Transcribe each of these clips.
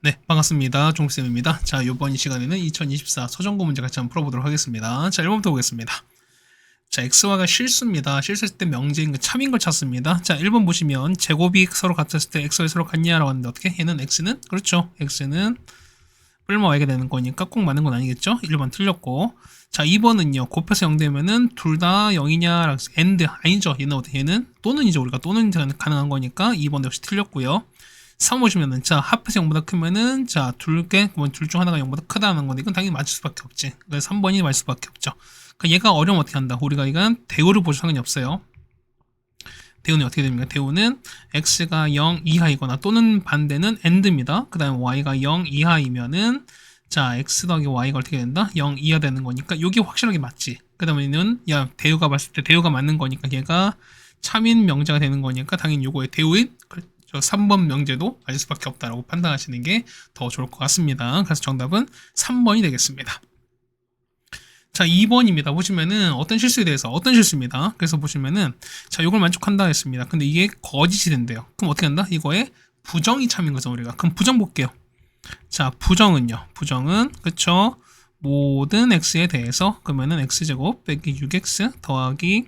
네, 반갑습니다. 종쌤입니다. 자, 이번 이 시간에는 2024 서정고 문제 같이 한번 풀어보도록 하겠습니다. 자, 1번부터 보겠습니다. 자, xy가 실수입니다. 실수했을 때 명제인 그 참인 걸 찾습니다. 자, 1번 보시면 제곱이 서로 같았을 때 xy 서로 같냐라고 하는데 어떻게? 얘는 x는? 그렇죠. x는 뿔마 y가 되는 거니까 꼭 맞는 건 아니겠죠? 1번 틀렸고. 자, 2번은요. 곱해서 0 되면은 둘 다 0이냐? and 아니죠. 얘는 어떻게? 얘는 또는이죠. 우리가 또는 가능한 거니까 2번 역시 틀렸고요. 3 보시면은 자 합해서 0보다 크면은 자 둘 중 하나가 0보다 크다는 건데 이건 당연히 맞을 수밖에 없지. 그래서 3번이 맞을 수밖에 없죠. 그러니까 얘가 어려우면 어떻게 한다? 우리가 이건 대우를 보셔도 상관이 없어요. 대우는 어떻게 됩니까? 대우는 x가 0 이하이거나 또는 반대는 and입니다. 그 다음에 y가 0 이하이면은 자 x 더하기 y가 어떻게 된다? 0 이하 되는 거니까 여기 확실하게 맞지. 그 다음에는 야 대우가 봤을 때 대우가 맞는 거니까 얘가 참인 명제가 되는 거니까 당연히 요거의 대우인 저 3번 명제도 맞을 수밖에 없다라고 판단하시는 게 더 좋을 것 같습니다. 그래서 정답은 3번이 되겠습니다. 자, 2번입니다. 보시면은 어떤 실수에 대해서 어떤 실수입니다. 그래서 보시면은 자, 요걸 만족한다 했습니다. 근데 이게 거짓이 된대요. 그럼 어떻게 한다? 이거에 부정이 참인 거죠, 우리가. 그럼 부정 볼게요. 자, 부정은요. 부정은 그쵸? 모든 x에 대해서 그러면은 x제곱 빼기 6x 더하기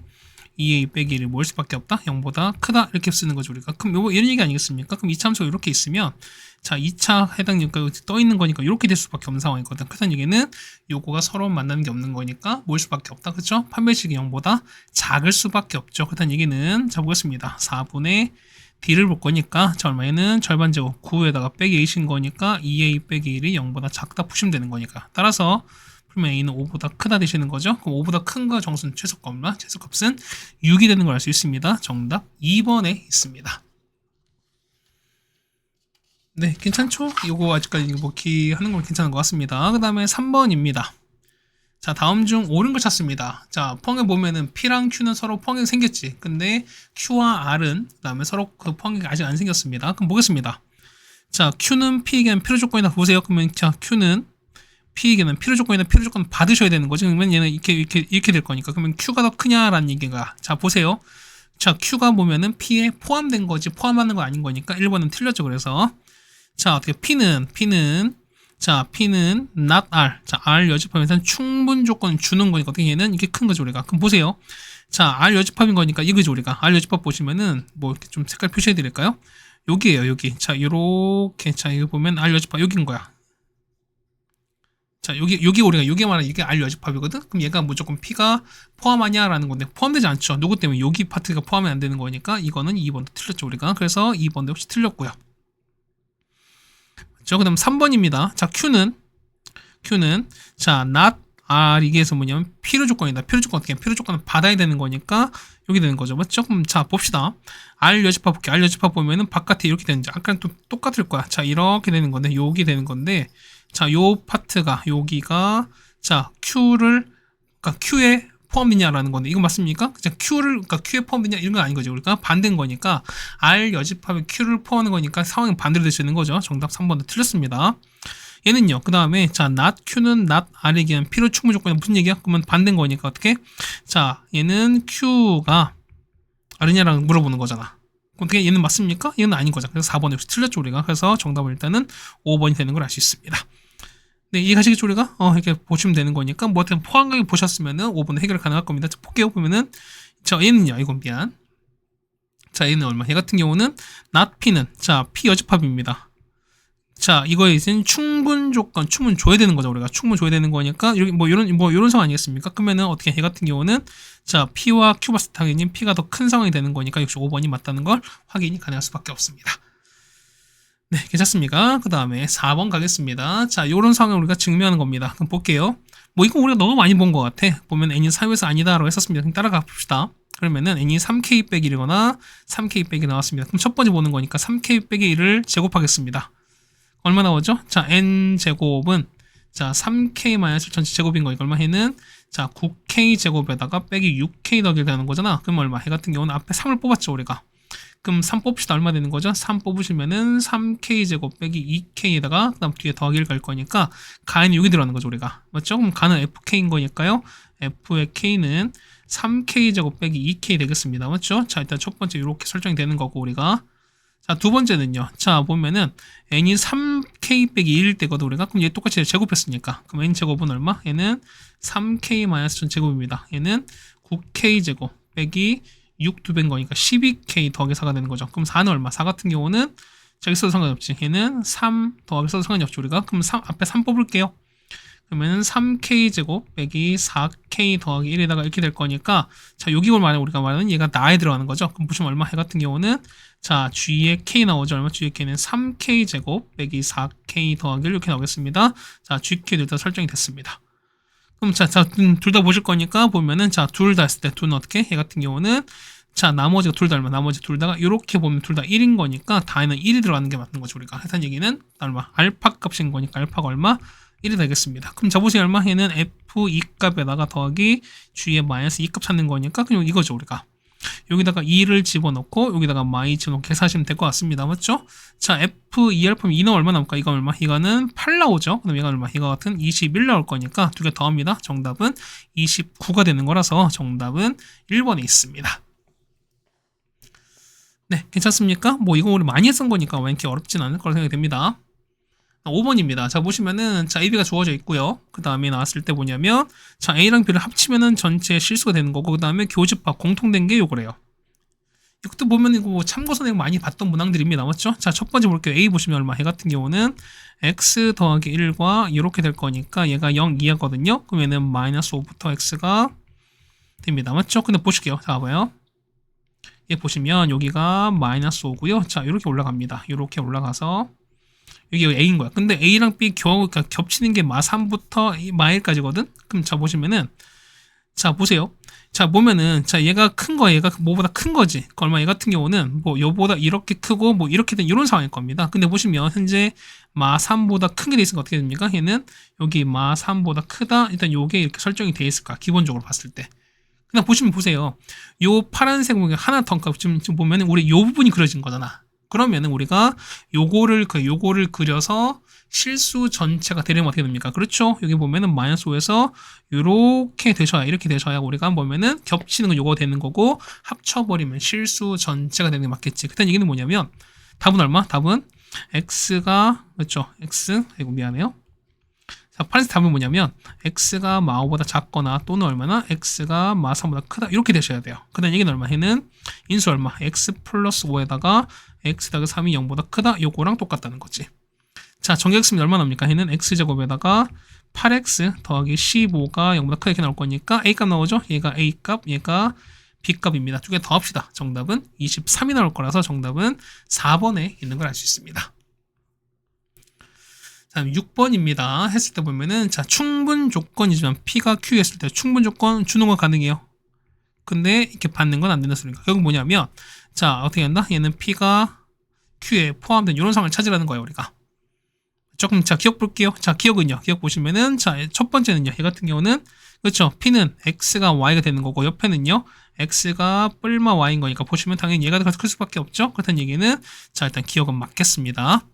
2a 빼기 1이 모일 수밖에 없다. 0보다 크다. 이렇게 쓰는 거죠, 우리가. 그럼 요거 이런 얘기 아니겠습니까? 그럼 이차함수가 이렇게 있으면 자, 2차 해당 요가 떠 있는 거니까 이렇게 될 수밖에 없는 상황이거든. 그런 얘기는 요거가 서로 만나는 게 없는 거니까 모일 수밖에 없다. 그쵸? 판별식이 0보다 작을 수밖에 없죠. 그렇다는 얘기는 자 보겠습니다. 4분의 d를 볼 거니까 자 얼마에는 절반 제곱 9에다가 빼기 8인 거니까 2a 빼기 1이 0보다 작다 푸시면 되는 거니까 따라서 그러면 a는 5보다 크다 되시는 거죠. 그럼 5보다 큰 거 정수는 최소값만 최소값은 6이 되는 걸 알 수 있습니다. 정답 2번에 있습니다. 네, 괜찮죠? 이거 아직까지 뭐 기하는 건 괜찮은 것 같습니다. 그 다음에 3번입니다. 자, 다음 중 옳은 걸 찾습니다. 자, 펑에 보면은 P랑 Q는 서로 펑이 생겼지. 근데 Q와 R은 그 다음에 서로 그 펑이 아직 안 생겼습니다. 그럼 보겠습니다. 자, Q는 P에게는 필요 조건이다 보세요. 그러면 자, Q는 P에게는 필요 조건이다 필요 조건 받으셔야 되는 거죠. 그러면 얘는 이렇게 될 거니까. 그러면 Q가 더 크냐라는 얘기가. 자, 보세요. 자, Q가 보면은 P에 포함된 거지. 포함하는 거 아닌 거니까 1번은 틀렸죠. 그래서 자, 어떻게 P는 자, P는 not R. 자, R 여집합에서는 충분 조건 주는 거니까 어떻게 얘는 이게 큰 거죠, 우리가. 그럼 보세요. 자, R 여집합인 거니까 이거죠, 우리가. R 여집합 보시면은 뭐 이렇게 좀 색깔 표시해 드릴까요? 여기에요, 여기. 자, 요렇게. 자, 이거 보면 R 여집합 여기인 거야. 자, 여기 우리가 여기 말하는 이게 R 여집합이거든? 그럼 얘가 무조건 P가 포함하냐라는 건데 포함되지 않죠. 누구 때문에 여기 파트가 포함이 안 되는 거니까 이거는 2번도 틀렸죠, 우리가. 그래서 2번도 역시 틀렸고요. 그 다음 3번입니다. 자, Q는 자, not R 이게서 뭐냐면 필요 조건이다. 필요 조건 어떻게? 필요 조건은 받아야 되는 거니까 여기 되는 거죠. 맞죠? 그럼 자, 봅시다. R 여집합 볼게요. R 여집합 보면은 바깥에 이렇게 되는지 아까랑 또 똑같을 거야. 자, 이렇게 되는 건데 여기 되는 건데 자, 요 파트가 여기가 자, 그러니까 Q에 포함되냐라는 건데 이거 맞습니까? 그러니까 Q에 포함되냐 이런 건 아닌 거죠. 그러니까 반대인 거니까 R 여집합에 Q를 포함하는 거니까 상황이 반대로 되시는 거죠. 정답 3번도 틀렸습니다. 얘는요. 그 다음에 자 not Q는 not R에게 한 필요 충분 조건이 무슨 얘기야? 그러면 반대인 거니까 어떻게? 자 얘는 Q가 R이냐라고 물어보는 거잖아. 어떻게 얘는 맞습니까? 얘는 아닌 거죠. 그래서 4번 역시 틀렸죠 우리가. 그래서 정답은 일단은 5번이 되는 걸 알 수 있습니다. 네, 이해가시겠죠, 우리가? 이렇게 보시면 되는 거니까, 뭐, 어떤 포함각이 보셨으면은 5번 해결 가능할 겁니다. 자, 볼게요. 보면은, 자, 얘는요, 이건 미안. 자, 얘는 얼마? 얘 같은 경우는, not P는, 자, P 여집합입니다. 자, 이거에 있는 충분 조건, 충분 줘야 되는 거죠, 우리가. 충분 줘야 되는 거니까, 여기 요런 상황 아니겠습니까? 그러면은, 어떻게, 얘 같은 경우는, 자, P와 Q 봤을 때 당연히 P가 더 큰 상황이 되는 거니까, 역시 5번이 맞다는 걸 확인이 가능할 수밖에 없습니다. 네, 괜찮습니까? 그 다음에 4번 가겠습니다. 자, 요런 상황을 우리가 증명하는 겁니다. 그럼 볼게요. 뭐, 이거 우리가 너무 많이 본 것 같아. 보면 n이 4에서 아니다라고 했었습니다. 그럼 따라가 봅시다. 그러면은 n이 3k 빼기 1이거나 3k 빼기 나왔습니다. 그럼 첫 번째 보는 거니까 3k 빼기 1을 제곱하겠습니다. 얼마 나오죠? 자, n 제곱은 자, 3k 마이너스 전체 제곱인 거니까 얼마 해는 자, 9k 제곱에다가 빼기 6k 더하기 되는 거잖아. 그럼 얼마? 해 같은 경우는 앞에 3을 뽑았죠, 우리가. 그럼 3 뽑읍시다. 얼마 되는 거죠? 3 뽑으시면은 3k제곱 빼기 2k에다가 그 다음 뒤에 더하기를 갈 거니까 가에는 6이 들어가는 거죠, 우리가. 맞죠? 그럼 가는 fk인 거니까요. f의 k는 3k제곱 빼기 2k 되겠습니다. 맞죠? 자, 일단 첫 번째 이렇게 설정이 되는 거고 우리가 자, 두 번째는요. 자, 보면은 n이 3k 빼기 1일 때거든 우리가. 그럼 얘 똑같이 제곱했으니까. 그럼 n 제곱은 얼마? 얘는 3k 마이너스 전 제곱입니다. 얘는 9k 제곱 빼기 6 두 배인 거니까 12k 더하기 4가 되는 거죠. 그럼 4는 얼마? 4 같은 경우는 저기 써도 상관없지. 얘는 3 더하기 써도 상관이 없죠 우리가. 그럼 3, 앞에 3 뽑을게요. 그러면은 3k 제곱 빼기 4k 더하기 1에다가 이렇게 될 거니까, 자, 여기 올 말에 우리가 말하는 얘가 나에 들어가는 거죠. 그럼 보시면 얼마? 얘 같은 경우는, 자, g에 k 나오죠. 얼마? g에 k는 3k 제곱 빼기 4k 더하기 1 이렇게 나오겠습니다. 자, gk 둘 다 설정이 됐습니다. 그럼 자, 둘 다 보실 거니까 보면은, 자, 둘 다 했을 때 둘은 어떻게? 얘 같은 경우는, 자, 나머지가 둘 다 얼마? 나머지 둘 다가 이렇게 보면 둘 다 1인 거니까 다에는 1이 들어가는 게 맞는 거죠 우리가. 해서 얘기는 얼마? 알파 값인 거니까 알파가 얼마? 1이 되겠습니다. 그럼 자보세요. 얼마? 얘는 f2 값에다가 더하기 g의 마이너스 2값 찾는 거니까 그냥 이거죠 우리가. 여기다가 2를 집어넣고 여기다가 마이 집어넣고 계산하시면 될 것 같습니다. 맞죠? 자, f2 알파면 2는 얼마 나올까? 이거 얼마? 이거는 8 나오죠? 그럼 얘가 얼마? 이거 같은 21 나올 거니까 두 개 더합니다. 정답은 29가 되는 거라서 정답은 1번에 있습니다. 네, 괜찮습니까? 뭐 이거 우리 많이 쓴 거니까 왜 이렇게 어렵진 않을 거라 생각이 됩니다. 5번입니다. 자, 보시면은, 자, AB가 주어져 있고요. 그 다음에 나왔을 때 뭐냐면, 자, A랑 B를 합치면은 전체 실수가 되는 거고, 그 다음에 교집합 공통된 게 요거래요. 이것도 보면 이거 뭐 참고서 내용 많이 봤던 문항들입니다. 맞죠? 자, 첫 번째 볼게요. A 보시면 얼마? 얘 같은 경우는 x 더하기 1과 이렇게 될 거니까 얘가 0, 2하거든요. 그럼 얘는 마이너스 5부터 x가 됩니다. 맞죠? 근데 보실게요. 자, 봐봐요. 얘 보시면 여기가 마이너스 5고요. 자, 이렇게 올라갑니다. 이렇게 올라가서 여기 A인 거야. 근데 A랑 B 그러니까 겹치는 게 마3부터 마1까지거든? 그럼 자, 보시면은, 자, 보세요. 자, 보면은, 자, 얘가 큰 거, 얘가 뭐보다 큰 거지. 그 얼마, 얘 같은 경우는 뭐, 요보다 이렇게 크고, 뭐, 이렇게 된 이런 상황일 겁니다. 근데 보시면, 현재 마3보다 큰 게 돼 있으니까 어떻게 됩니까? 얘는 여기 마3보다 크다. 일단 요게 이렇게 설정이 돼 있을까? 기본적으로 봤을 때. 그냥 보시면 보세요. 요 파란색 하나 더, 지금 보면은, 우리 요 부분이 그려진 거잖아. 그러면은 우리가 요거를 그려서 실수 전체가 되려면 어떻게 됩니까? 그렇죠? 여기 보면은 마이너스 5에서 이렇게 되셔야 우리가 보면은 겹치는 건 요거 되는 거고 합쳐버리면 실수 전체가 되는 게 맞겠지. 그때 얘기는 뭐냐면 답은 얼마? 답은 x가 그렇죠? x 이거 미안해요. 자, 파란색 답은 뭐냐면 x가 마5보다 작거나 또는 얼마나 x가 마3보다 크다 이렇게 되셔야 돼요. 그 다음 얘기는 얼마? 얘는 인수 얼마? x 플러스 5에다가 x 더하기 3이 0보다 크다 요거랑 똑같다는 거지. 자, 정규x면 얼마 나옵니까? 얘는 x제곱에다가 8x 더하기 15가 0보다 크게 이렇게 나올 거니까 a값 나오죠? 얘가 a값, 얘가 b값입니다. 두 개 더 합시다. 정답은 23이 나올 거라서 정답은 4번에 있는 걸 알 수 있습니다. 다음 6번입니다. 했을 때 보면은 자, 충분 조건이지만 P가 Q 했을 때 충분 조건 주는 건 가능해요. 근데 이렇게 받는 건 안 된다 소리니까. 결국 뭐냐면 자, 어떻게 한다? 얘는 P가 Q에 포함된 이런 상황을 찾으라는 거예요, 우리가. 조금 자, 기억 볼게요. 자, 기억은요. 기억 보시면은 자, 첫 번째는요. 얘 같은 경우는 그렇죠. P는 X가 Y가 되는 거고 옆에는요. X가 뿔마 Y인 거니까 보시면 당연히 얘가 더 클 수밖에 없죠. 그렇다는 얘기는 자, 일단 기억은 맞겠습니다.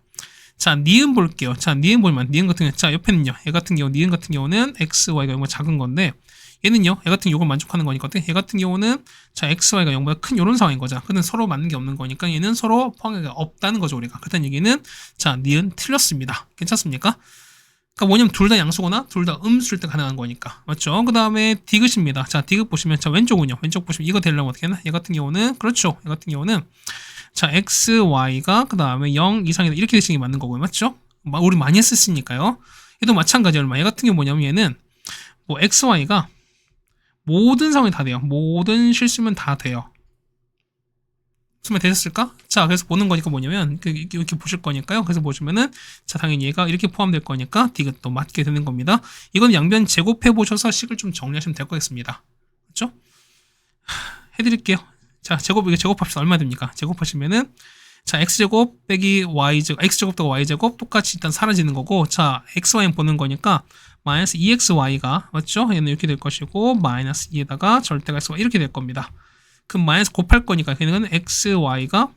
자, 니은 볼게요. 자, 니은 보면, 니은 같은 경우, 자, 옆에는요. 얘 같은 경우, 니은 같은 경우는 x, y가 0보다 작은 건데, 얘는요, 얘 같은 요걸 만족하는 거니까, 얘 같은 경우는, 자, x, y가 0보다 큰 요런 상황인 거죠. 근데 서로 맞는 게 없는 거니까, 얘는 서로 포함이 없다는 거죠, 우리가. 그렇다는 얘기는, 자, 니은 틀렸습니다. 괜찮습니까? 그러니까 뭐냐면, 둘 다 양수거나, 둘 다 음수일 때 가능한 거니까. 맞죠? 그 다음에, 디귿입니다. 자, 디귿 보시면, 자, 왼쪽은요. 왼쪽 보시면, 이거 되려면 어떻게 하나? 얘 같은 경우는, 그렇죠. 얘 같은 경우는, 자, x, y가 그 다음에 0 이상이다 이렇게 되시는 게 맞는 거고요. 맞죠? 우리 많이 했으니까요. 얘도 마찬가지 얼마. 얘 같은 경우 뭐냐면 얘는 뭐 x, y가 모든 상황이 다 돼요. 모든 실수면 다 돼요. 설명 되셨을까? 자, 그래서 보는 거니까 뭐냐면 이렇게 보실 거니까요. 그래서 보시면은 자, 당연히 얘가 이렇게 포함될 거니까 디귿도 맞게 되는 겁니다. 이건 양변 제곱해 보셔서 식을 좀 정리하시면 될 거겠습니다. 그렇죠? 해드릴게요. 자, 이거 제곱합시다. 얼마 됩니까? 제곱하시면은, 자, x제곱 빼기 y제곱, x제곱 더하기 y제곱 똑같이 일단 사라지는 거고, 자, xy는 보는 거니까, 마이너스 2xy가, 맞죠? 얘는 이렇게 될 것이고, 마이너스 2에다가 절대가 xy 이렇게 될 겁니다. 그럼 마이너스 곱할 거니까, 얘는 xy가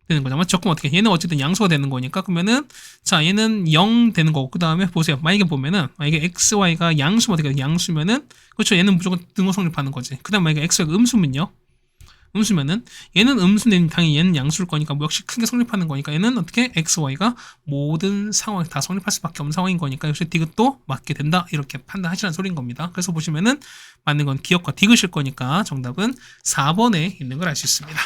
되는 거죠. 맞죠? 그럼 어떻게? 얘는 어쨌든 양수가 되는 거니까, 그러면은, 자, 얘는 0 되는 거고, 그 다음에 보세요. 만약에 xy가 양수면 어떻게 돼요? 양수면은, 그렇죠. 얘는 무조건 등호 성립하는 거지. 그 다음에 만약에 xy가 음수면요. 음수면은 얘는 음수는 당연히 얘는 양수일 거니까 뭐 역시 크게 성립하는 거니까 얘는 어떻게 x, y가 모든 상황에 다 성립할 수밖에 없는 상황인 거니까 역시 디귿도 맞게 된다 이렇게 판단하시라는 소리인 겁니다. 그래서 보시면은 맞는 건 기억과 디귿일 거니까 정답은 4번에 있는 걸 알 수 있습니다.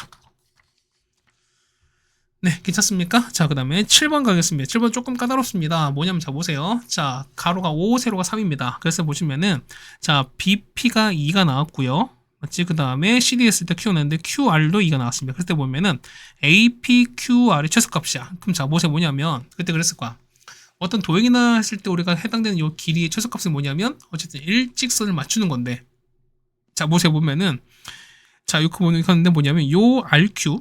네, 괜찮습니까? 자, 그 다음에 7번 가겠습니다. 7번 조금 까다롭습니다. 뭐냐면, 자, 보세요. 자, 가로가 5, 세로가 3입니다. 그래서 보시면은, 자, BP가 2가 나왔고요. 맞지? 그 다음에 CD 했을 때 Q 나왔는데, QR도 2가 나왔습니다. 그때 보면은, AP, QR이 최소값이야. 그럼 자, 보세요. 뭐냐면, 그때 그랬을 거야. 어떤 도형이나 했을 때 우리가 해당되는 요 길이의 최소값은 뭐냐면, 어쨌든 일직선을 맞추는 건데, 자, 보세요. 보면은, 자, 이거 보는데 뭐냐면, 요 RQ,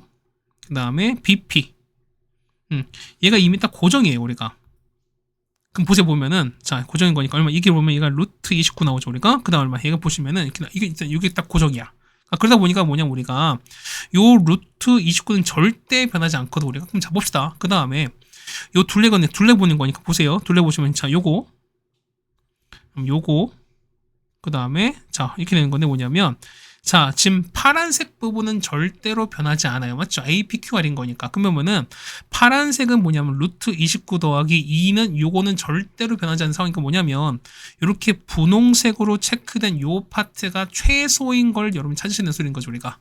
그 다음에 BP. 얘가 이미 딱 고정이에요, 우리가. 그럼 보세요, 보면은, 자, 고정인 거니까 얼마, 이게 보면 얘가 루트 29 나오죠, 우리가. 그 다음 얼마, 얘가 보시면은, 이게 딱 고정이야. 그러다 보니까 뭐냐, 우리가, 요 루트 29는 절대 변하지 않거든, 우리가. 그럼 잡봅시다. 그 다음에, 요 둘레 보는 거니까 보세요. 둘레 보시면, 자, 요거, 그 다음에, 자, 이렇게 되는 건데 뭐냐면, 자, 지금 파란색 부분은 절대로 변하지 않아요. 맞죠? APQR인 거니까. 그러면은 파란색은 뭐냐면 루트 29 더하기 2는 요거는 절대로 변하지 않는 상황이니까 뭐냐면 이렇게 분홍색으로 체크된 요 파트가 최소인 걸 여러분 찾으시는 소리인 거죠, 우리가.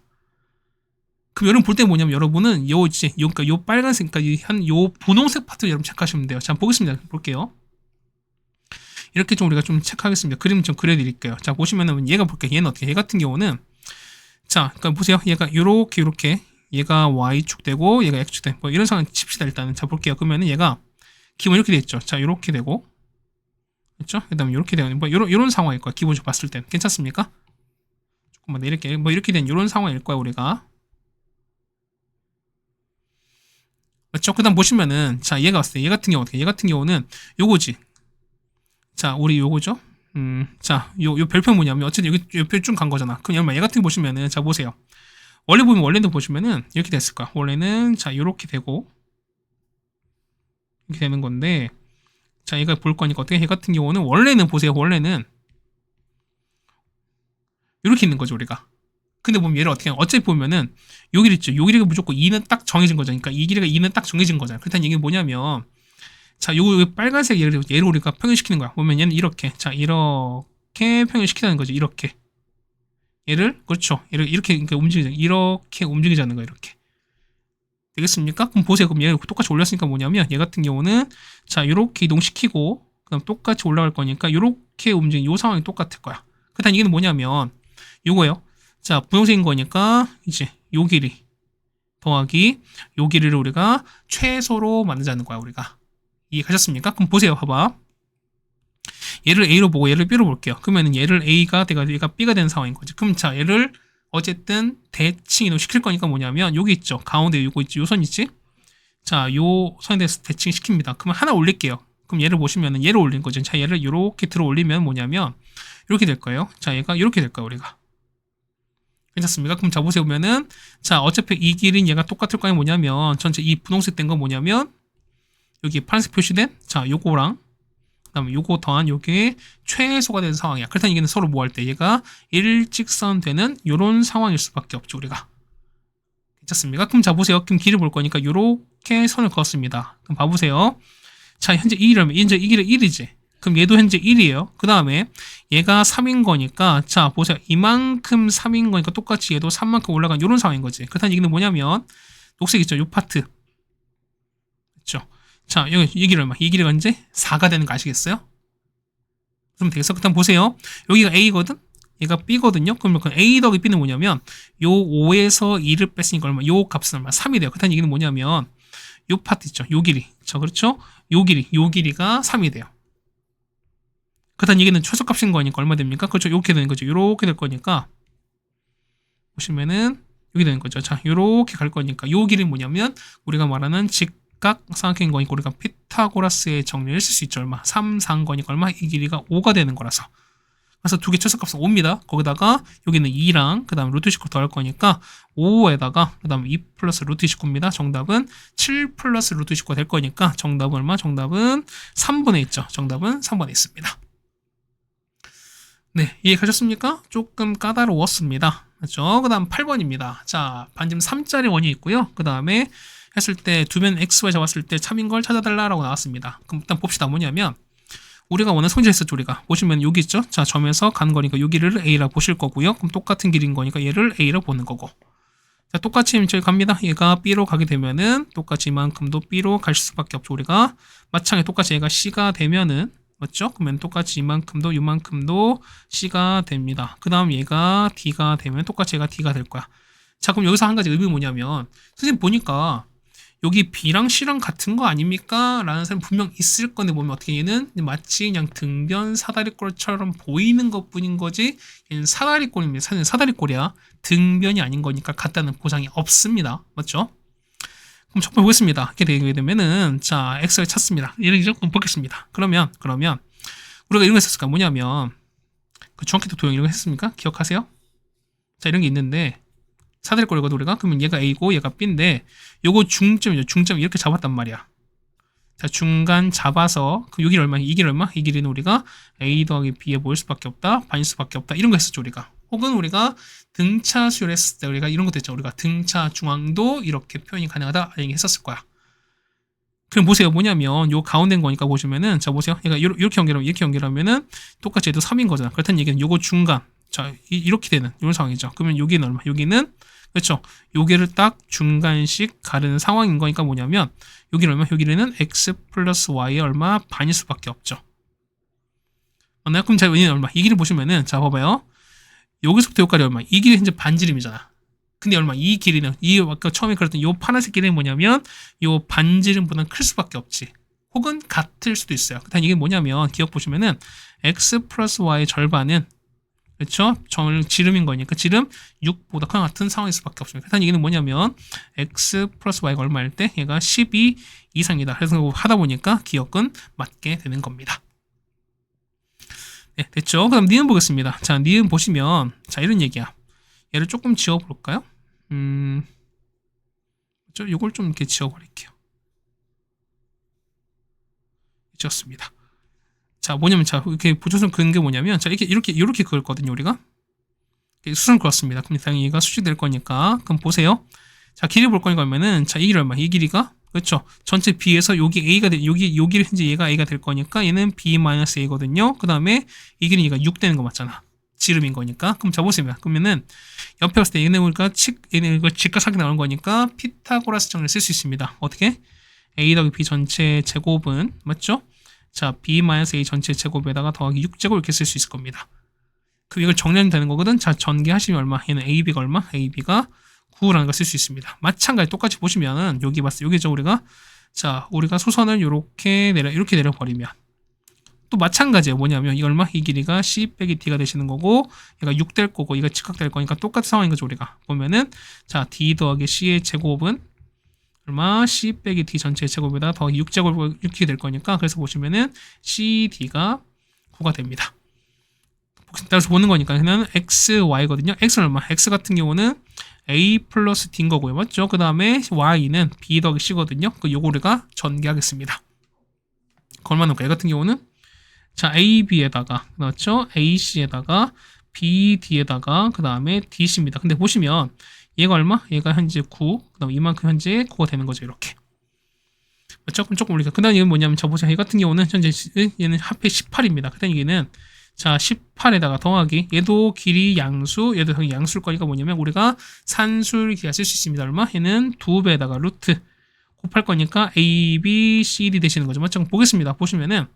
그럼 여러분 볼 때 뭐냐면 여러분은 그러니까 요 빨간색, 그러니까 한 요 분홍색 파트를 여러분 체크하시면 돼요. 자, 보겠습니다. 볼게요. 이렇게 좀 우리가 좀 체크하겠습니다. 그림 좀 그려드릴게요. 자, 보시면은 얘가 볼게요. 얘는 어떻게? 얘 같은 경우는 자, 그러니까 보세요. 얘가 요렇게 얘가 Y축 되고 얘가 X축 되고 뭐 이런 상황 칩시다. 일단은 자 볼게요. 그러면은 얘가 기본 이렇게 돼 있죠. 자, 요렇게 되고 그렇죠? 그다음에 요렇게 되는 뭐 요런 상황일 거야. 기본적으로 봤을 때는 괜찮습니까? 조금만 이렇게 뭐 이렇게 된 요런 상황일 거야, 우리가. 맞죠? 그다음 보시면은 자, 얘가 왔을 때 얘 같은 경우 어떻게? 얘 같은 경우는 요거지. 자, 우리 요거죠? 자, 요 별표 뭐냐면 어쨌든 여기 옆에 쭉 간 거잖아. 그럼 얘 같은 거 보시면은 자 보세요. 원래는 보시면은 이렇게 됐을 거야. 원래는 자 요렇게 되고 이렇게 되는 건데 자 얘가 볼 거니까 어떻게 얘 같은 경우는 원래는 보세요. 원래는 이렇게 있는 거죠 우리가. 근데 보면 얘를 어떻게 어차피 보면은 요 길 있죠. 요 길이가 무조건 2는 딱 정해진 거죠. 그러니까 이 길이가 2는 딱 정해진 거잖아. 그렇다는 얘기는 뭐냐면 자, 요 빨간색 얘를 우리가 평행시키는 거야. 보면 얘는 이렇게, 자, 이렇게 평행시키는 거지. 이렇게. 얘를, 그렇죠. 얘를 이렇게 이렇게 움직이자는 거야. 이렇게. 되겠습니까? 그럼 보세요. 그럼 얘를 똑같이 올렸으니까 뭐냐면 얘 같은 경우는 자, 이렇게 이동시키고 그다음 똑같이 올라갈 거니까 이렇게 움직이는 요 상황이 똑같을 거야. 그다음 이게 뭐냐면 요거예요. 자, 분홍색인 거니까 이제 요 길이 더하기 요 길이를 우리가 최소로 만들자는 거야, 우리가. 이해가셨습니까? 그럼 보세요. 봐봐. 얘를 A로 보고 얘를 B로 볼게요. 그러면은 얘를 A가 돼가지고 얘가 B가 되는 상황인 거지. 그럼 자, 얘를 어쨌든 대칭 이동 시킬 거니까 뭐냐면 여기 있죠. 가운데 요거 있지. 요 선 있지? 자, 요 선에 대해서 대칭 시킵니다. 그러면 하나 올릴게요. 그럼 얘를 보시면은 얘를 올린 거죠. 자, 얘를 이렇게 들어 올리면 뭐냐면 이렇게 될 거예요. 자, 얘가 이렇게 될 거예요, 우리가. 괜찮습니까? 그럼 자, 보세요. 보면은 자, 어차피 이 길인 얘가 똑같을 거니 뭐냐면 전체 이 분홍색 된 거 뭐냐면 여기 파란색 표시된 자 요거랑 그다음에 요거 더한 요게 최소가 되는 상황이야. 그렇다면 이게 서로 뭐 할 때 얘가 일직선 되는 요런 상황일 수밖에 없죠, 우리가. 괜찮습니까? 그럼 자 보세요. 그럼 길을 볼 거니까 요렇게 선을 그었습니다. 그럼 봐보세요. 자, 현재 2라면 이제 이 길이 1이지. 그럼 얘도 현재 1이에요. 그 다음에 얘가 3인 거니까 자 보세요. 이만큼 3인 거니까 똑같이 얘도 3만큼 올라간 요런 상황인 거지. 그렇다는 얘기는 뭐냐면 녹색 있죠? 요 파트. 그렇죠? 자, 여기 이 길이 얼마? 이 길이가 이제 4가 되는 거 아시겠어요? 그럼 되겠어? 그다음 보세요. 여기가 A거든? 얘가 B거든요? 그러면 그 A 더하기 B는 뭐냐면 요 5에서 2를 뺐으니까 얼마? 요 값은 얼마? 3이 돼요. 그렇다는 얘기는 뭐냐면 요 파트 있죠? 요 길이. 자, 그렇죠? 요 길이가 3이 돼요. 그렇다는 얘기는 최소값인 거니까 얼마 됩니까? 그렇죠? 이렇게 되는 거죠. 요렇게 될 거니까 보시면은 여기 되는 거죠. 자, 요렇게 갈 거니까 요 길이 뭐냐면 우리가 말하는 직각삼각형인 거니까 우리가 피타고라스의 정리를 쓸 수 있죠. 얼마? 3, 4인 거니까 얼마? 이 길이가 5가 되는 거라서. 그래서 두 개 최소값은 5입니다. 거기다가 여기는 2랑 그 다음에 루트 29 더할 거니까 5에다가 그 다음에 2 플러스 루트 29입니다. 정답은 7 플러스 루트 29가 될 거니까 정답은 얼마? 정답은 3번에 있죠. 정답은 3번에 있습니다. 네, 이해가셨습니까? 조금 까다로웠습니다. 그렇죠? 그 다음 8번입니다. 자, 반지름 3짜리 원이 있고요. 그 다음에 했을 때 두변 XY 잡았을 때 참인 걸 찾아달라라고 나왔습니다. 그럼 일단 봅시다. 뭐냐면 우리가 원하는 성질했었죠. 우리가 보시면 여기 있죠. 자, 점에서 가는 거니까 여기를 A라 보실 거고요. 그럼 똑같은 길인 거니까 얘를 A라 보는 거고. 자, 똑같이 저기 갑니다. 얘가 B로 가게 되면은 똑같이 이만큼도 B로 갈 수밖에 없죠. 우리가 마찬가지 똑같이 얘가 C가 되면은 맞죠? 그러면 똑같이 이만큼도 이만큼도 C가 됩니다. 그 다음 얘가 D가 되면 똑같이 얘가 D가 될 거야. 자, 그럼 여기서 한 가지 의미 뭐냐면 선생님 보니까 여기 B랑 C랑 같은 거 아닙니까? 라는 사람 분명 있을 건데 보면 어떻게 얘는 마치 그냥 등변 사다리꼴처럼 보이는 것 뿐인 거지 얘는 사다리꼴입니다. 사실 사다리꼴이야. 등변이 아닌 거니까 같다는 보장이 없습니다. 맞죠? 그럼 첫 번째 보겠습니다. 이렇게 되게 되면은 자 x를 찾습니다. 이런 좀 보겠습니다. 그러면 우리가 이런 거 했었을까? 뭐냐면 그 중학교 때 도형 이런 거 했습니까? 기억하세요? 자 이런 게 있는데 사다리꼴이거든 우리가. 그러면 얘가 A고 얘가 B인데 요거 중점이죠. 중점 이렇게 잡았단 말이야. 자 중간 잡아서 그 여기를 얼마? 이 길 얼마? 이 길이는 우리가 A 더하기 B에 모일 수밖에 없다. 반일 수밖에 없다. 이런 거 했었죠 우리가. 혹은 우리가 등차 수열을 했을 때 우리가 이런 것도 했죠. 우리가 등차 중앙도 이렇게 표현이 가능하다 이렇게 했었을 거야. 그럼 보세요. 뭐냐면 요 가운데인 거니까 보시면은 자 보세요. 얘가 이렇게 연결하면 이렇게 연결하면은 똑같이 얘도 3인 거잖아. 그렇다는 얘기는 요거 중간 자 이렇게 되는 이런 상황이죠. 그러면 여기는 얼마? 여기는 그렇죠. 여기를 딱 중간씩 가르는 상황인 거니까 뭐냐면 여기는 얼마? 여기는 x 플러스 y의 얼마? 반일 수밖에 없죠. 맞나요? 그럼 자 여기는 얼마? 이 길을 보시면은 자 봐봐요. 여기서부터 여기까지 얼마? 이 길이 현재 반지름이잖아. 근데 얼마? 이 길이는 이 아까 처음에 그랬던 요 파란색 길이는 뭐냐면 요 반지름보다는 클 수밖에 없지. 혹은 같을 수도 있어요. 그다음 이게 뭐냐면 기억 보시면은 x 플러스 y의 절반은 그렇죠? 지름인 거니까 지름 6보다 같은 상황일 수밖에 없습니다. 일단 얘기는 뭐냐면 x 플러스 y가 얼마일 때 얘가 12 이상이다. 그래서 하다 보니까 기억은 맞게 되는 겁니다. 네, 됐죠? 그 다음 니은 보겠습니다. 자, 니은 보시면 자 이런 얘기야. 얘를 조금 지워볼까요? 요걸 좀 이렇게 지워버릴게요. 지웠습니다. 자, 뭐냐면 자 이렇게 보조선 그은 게 뭐냐면 자 이렇게 그었거든요 우리가. 수선 그었습니다. 그럼 당연히 얘가 수직될 거니까 그럼 보세요. 자 길이 볼 거니까 그러면은 자 이 길이 얼마? 이 길이가 그렇죠. 전체 B에서 여기 A가 여기를 현재 얘가 A가 될 거니까 얘는 B-A거든요. 그 다음에 이 길이 얘가 6 되는 거 맞잖아. 지름인 거니까. 그럼 자 보세요. 그러면은 옆에 봤을 때 얘네 우리가 얘네 이거 직각하게 나오는 거니까 피타고라스 정리를 쓸 수 있습니다. 어떻게? A 더하기 B 전체 제곱은 맞죠? 자 B-A 전체 제곱에다가 더하기 6제곱 이렇게 쓸 수 있을 겁니다. 그럼 이걸 정리하면 되는 거거든. 자 전개하시면 얼마? 얘는 AB가 얼마? AB가 9라는 걸 쓸 수 있습니다. 마찬가지 똑같이 보시면은 여기 봤어요. 여기죠 우리가. 자 우리가 소선을 이렇게 내려버리면 또 마찬가지예요. 뭐냐면 이 얼마? 이 길이가 C 빼기 D가 되시는 거고 얘가 6 될 거고 얘가 직각될 거니까 똑같은 상황인 거죠 우리가. 보면은 자 D 더하기 C의 제곱은 얼마? C 빼기 D 전체 제곱에다 더하기 6제곱 이렇게 될 거니까 그래서 보시면은 CD가 9가 됩니다. 따라서 보는 거니까 얘는 X, Y거든요. X는 얼마? X 같은 경우는 A 플러스 D인 거고요. 맞죠? 그 다음에 Y는 B 더하기 C거든요. 요거 우리가 전개하겠습니다. 얼마 나올까? 얘 같은 경우는 자 AB에다가 그렇죠? AC에다가 BD에다가 그 다음에 DC입니다. 근데 보시면 얘가 얼마? 얘가 현재 9, 그 다음 이만큼 현재 9가 되는 거죠. 이렇게. 맞죠? 그럼 조금 올리까. 그 다음 얘는 뭐냐면, 자, 보세요. 얘 같은 경우는 현재 얘는 합해 18입니다. 그 다음 얘는 자, 18에다가 더하기, 얘도 길이 양수, 얘도 양수일 거니까 뭐냐면, 우리가 산술 길이가 쓸 수 있습니다. 얼마? 얘는 2배에다가 루트 곱할 거니까 A, B, C, D 되시는 거죠. 맞죠? 보겠습니다. 보시면은,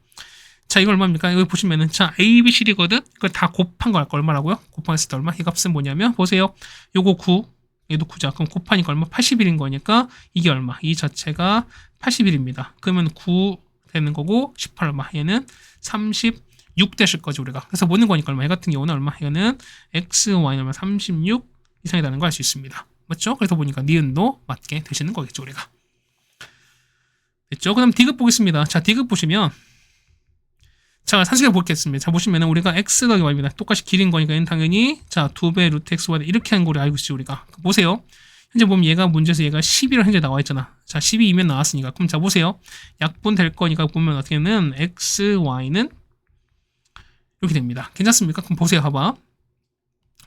자, 이거 얼마입니까? 여기 보시면은, 자, A, B, C, D거든? 이거 다 곱한 거 할까? 얼마라고요? 곱했을 때 얼마? 이 값은 뭐냐면, 보세요. 요거 9, 얘도 9자. 그럼 곱하니까 얼마? 81인 거니까, 이게 얼마? 이 자체가 81입니다. 그러면 9 되는 거고, 18 얼마? 얘는 36 되실 거죠, 우리가. 그래서 보는 거니까 얼마? 얘 같은 경우는 얼마? 얘는 X, Y는 얼마? 36 이상이라는 걸 알 수 있습니다. 맞죠? 그래서 보니까 니은도 맞게 되시는 거겠죠, 우리가. 됐죠? 그 다음 D급 보겠습니다. 자, D급 보시면, 자, 산수를 보겠습니다. 자, 보시면은 우리가 x 더하기 y입니다. 똑같이 길인 거니까 얘는 당연히 자, 2배 루트 x y 이렇게 하는 거를 알고 있죠, 우리가. 보세요. 현재 보면 얘가 문제에서 얘가 12로 현재 나와 있잖아. 자, 12이면 나왔으니까. 그럼 자, 보세요. 약분 될 거니까 보면 어떻게 되면 x, y는 이렇게 됩니다. 괜찮습니까? 그럼 보세요. 봐봐.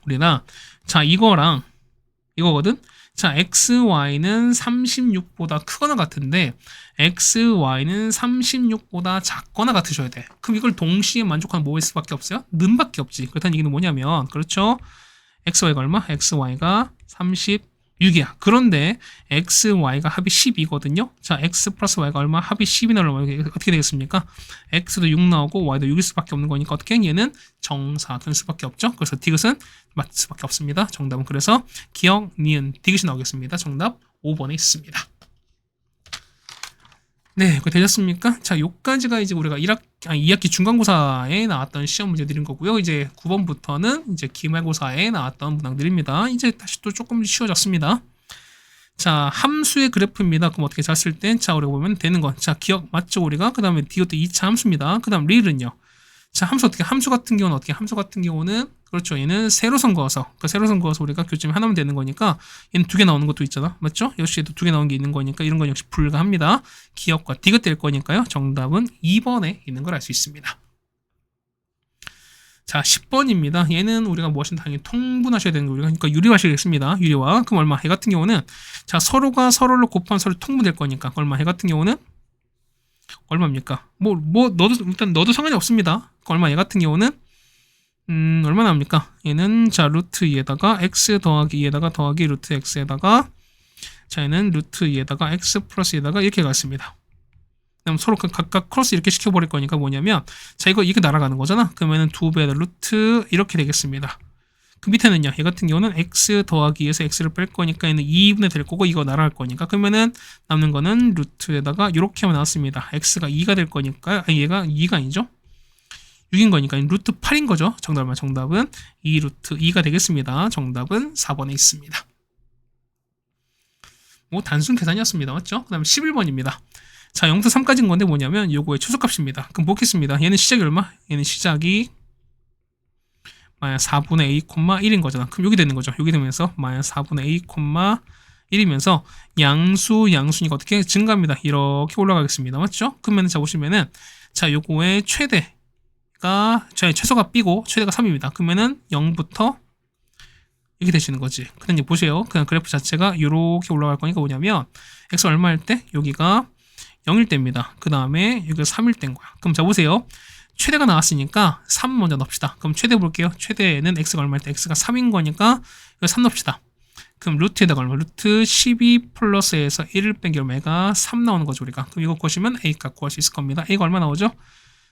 우리가 자 이거랑 이거거든. 자 xy는 36보다 크거나 같은데 xy는 36보다 작거나 같으셔야 돼. 그럼 이걸 동시에 만족하는 뭐일 수밖에 없어요? 는밖에 없지. 그렇다는 얘기는 뭐냐면 그렇죠. xy가 얼마? xy가 36이야. 그런데 xy가 합이 10이거든요. 자, x 플러스 y가 얼마? 합이 10이 나오면 어떻게 되겠습니까? x도 6 나오고 y도 6일 수밖에 없는 거니까 어떻게? 얘는 정사될 수밖에 없죠. 그래서 디귿은 맞을 수밖에 없습니다. 정답은 그래서 기억, 니은, 디귿이 나오겠습니다. 정답 5번에 있습니다. 네, 그 되셨습니까? 자, 요까지가 이제 우리가 2학기 중간고사에 나왔던 시험 문제들인 거고요. 이제 9번부터는 이제 기말고사에 나왔던 문항들입니다. 이제 다시 또 조금 쉬워졌습니다. 자, 함수의 그래프입니다. 그럼 어떻게 잤을 땐, 자, 우리가 보면 되는 건, 자, 기억 맞죠, 우리가? 그 다음에 디귿도 2차 함수입니다. 그 다음 릴은요. 자, 함수 같은 경우는 어떻게? 함수 같은 경우는 그렇죠. 얘는 세로선 그어서 그 세로선 그어서 우리가 교점이 하나면 되는 거니까 얘는 2개 나오는 것도 있잖아. 맞죠? 역시 얘도 2개 나오는 게 있는 거니까 이런 건 역시 불가합니다. 기억과 디귿 될 거니까요. 정답은 2번에 있는 걸 알 수 있습니다. 자, 10번입니다. 얘는 우리가 무엇인 당연히 통분하셔야 되는 거니까 그러니까 유리화시겠습니다. 유리화. 그럼 얼마? 해 같은 경우는 자, 서로가 서로를 곱하면 서로 통분될 거니까 얼마? 해 같은 경우는 얼마입니까? 너도 상관이 없습니다. 얼마? 얘 같은 경우는 얼마 나옵니까? 얘는 자 루트 2에다가 x 더하기 2에다가 더하기 루트 x에다가 자 얘는 루트 2에다가 x 플러스 2에다가 이렇게 갔습니다. 그럼 서로 각각 크로스 이렇게 시켜버릴 거니까 뭐냐면 자 이게 날아가는 거잖아. 그러면은 2배의 루트 이렇게 되겠습니다. 그 밑에는요. 얘 같은 경우는 x 더하기 2에서 x를 뺄 거니까 얘는 2분의 될 거고 이거 날아갈 거니까 그러면은 남는 거는 루트에다가 이렇게 하면 나왔습니다. x가 2가 될 거니까 얘가 2가 아니죠? 6인 거니까 루트 8인 거죠. 정답은 2 루트 2가 되겠습니다. 정답은 4번에 있습니다. 뭐 단순 계산이었습니다. 맞죠? 그 다음에 11번입니다. 자 0부터 3까지인 건데 뭐냐면 요거의 최소값입니다. 그럼 보겠습니다. 얘는 시작이 얼마? 얘는 시작이 마이너스 4분의 a, 1인 거잖아. 그럼 여기 되는 거죠. 여기 되면서 마이너스 4분의 a, 1이면서 양수니까 어떻게 증가합니다. 이렇게 올라가겠습니다. 맞죠? 그러면 자 보시면은 자 요거의 최대가 최소가 b고 최대가 3입니다. 그러면은 0부터 이렇게 되시는 거지. 그냥 이제 보세요. 그냥 그래프 자체가 이렇게 올라갈 거니까 뭐냐면 x 얼마일 때 여기가 0일 때입니다. 그 다음에 여기가 3일 때인 거야. 그럼 자 보세요. 최대가 나왔으니까 3 먼저 넣읍시다. 그럼 최대 볼게요. 최대는 x가 얼마일 때 x가 3인 거니까 이거 3 넣읍시다. 그럼 루트에다가 얼마? 루트 12 플러스에서 1을 뺀 게 얼마가 3 나오는 거죠 우리가. 그럼 이거 구하시면 a 값 구할 수 있을 겁니다. a가 얼마 나오죠?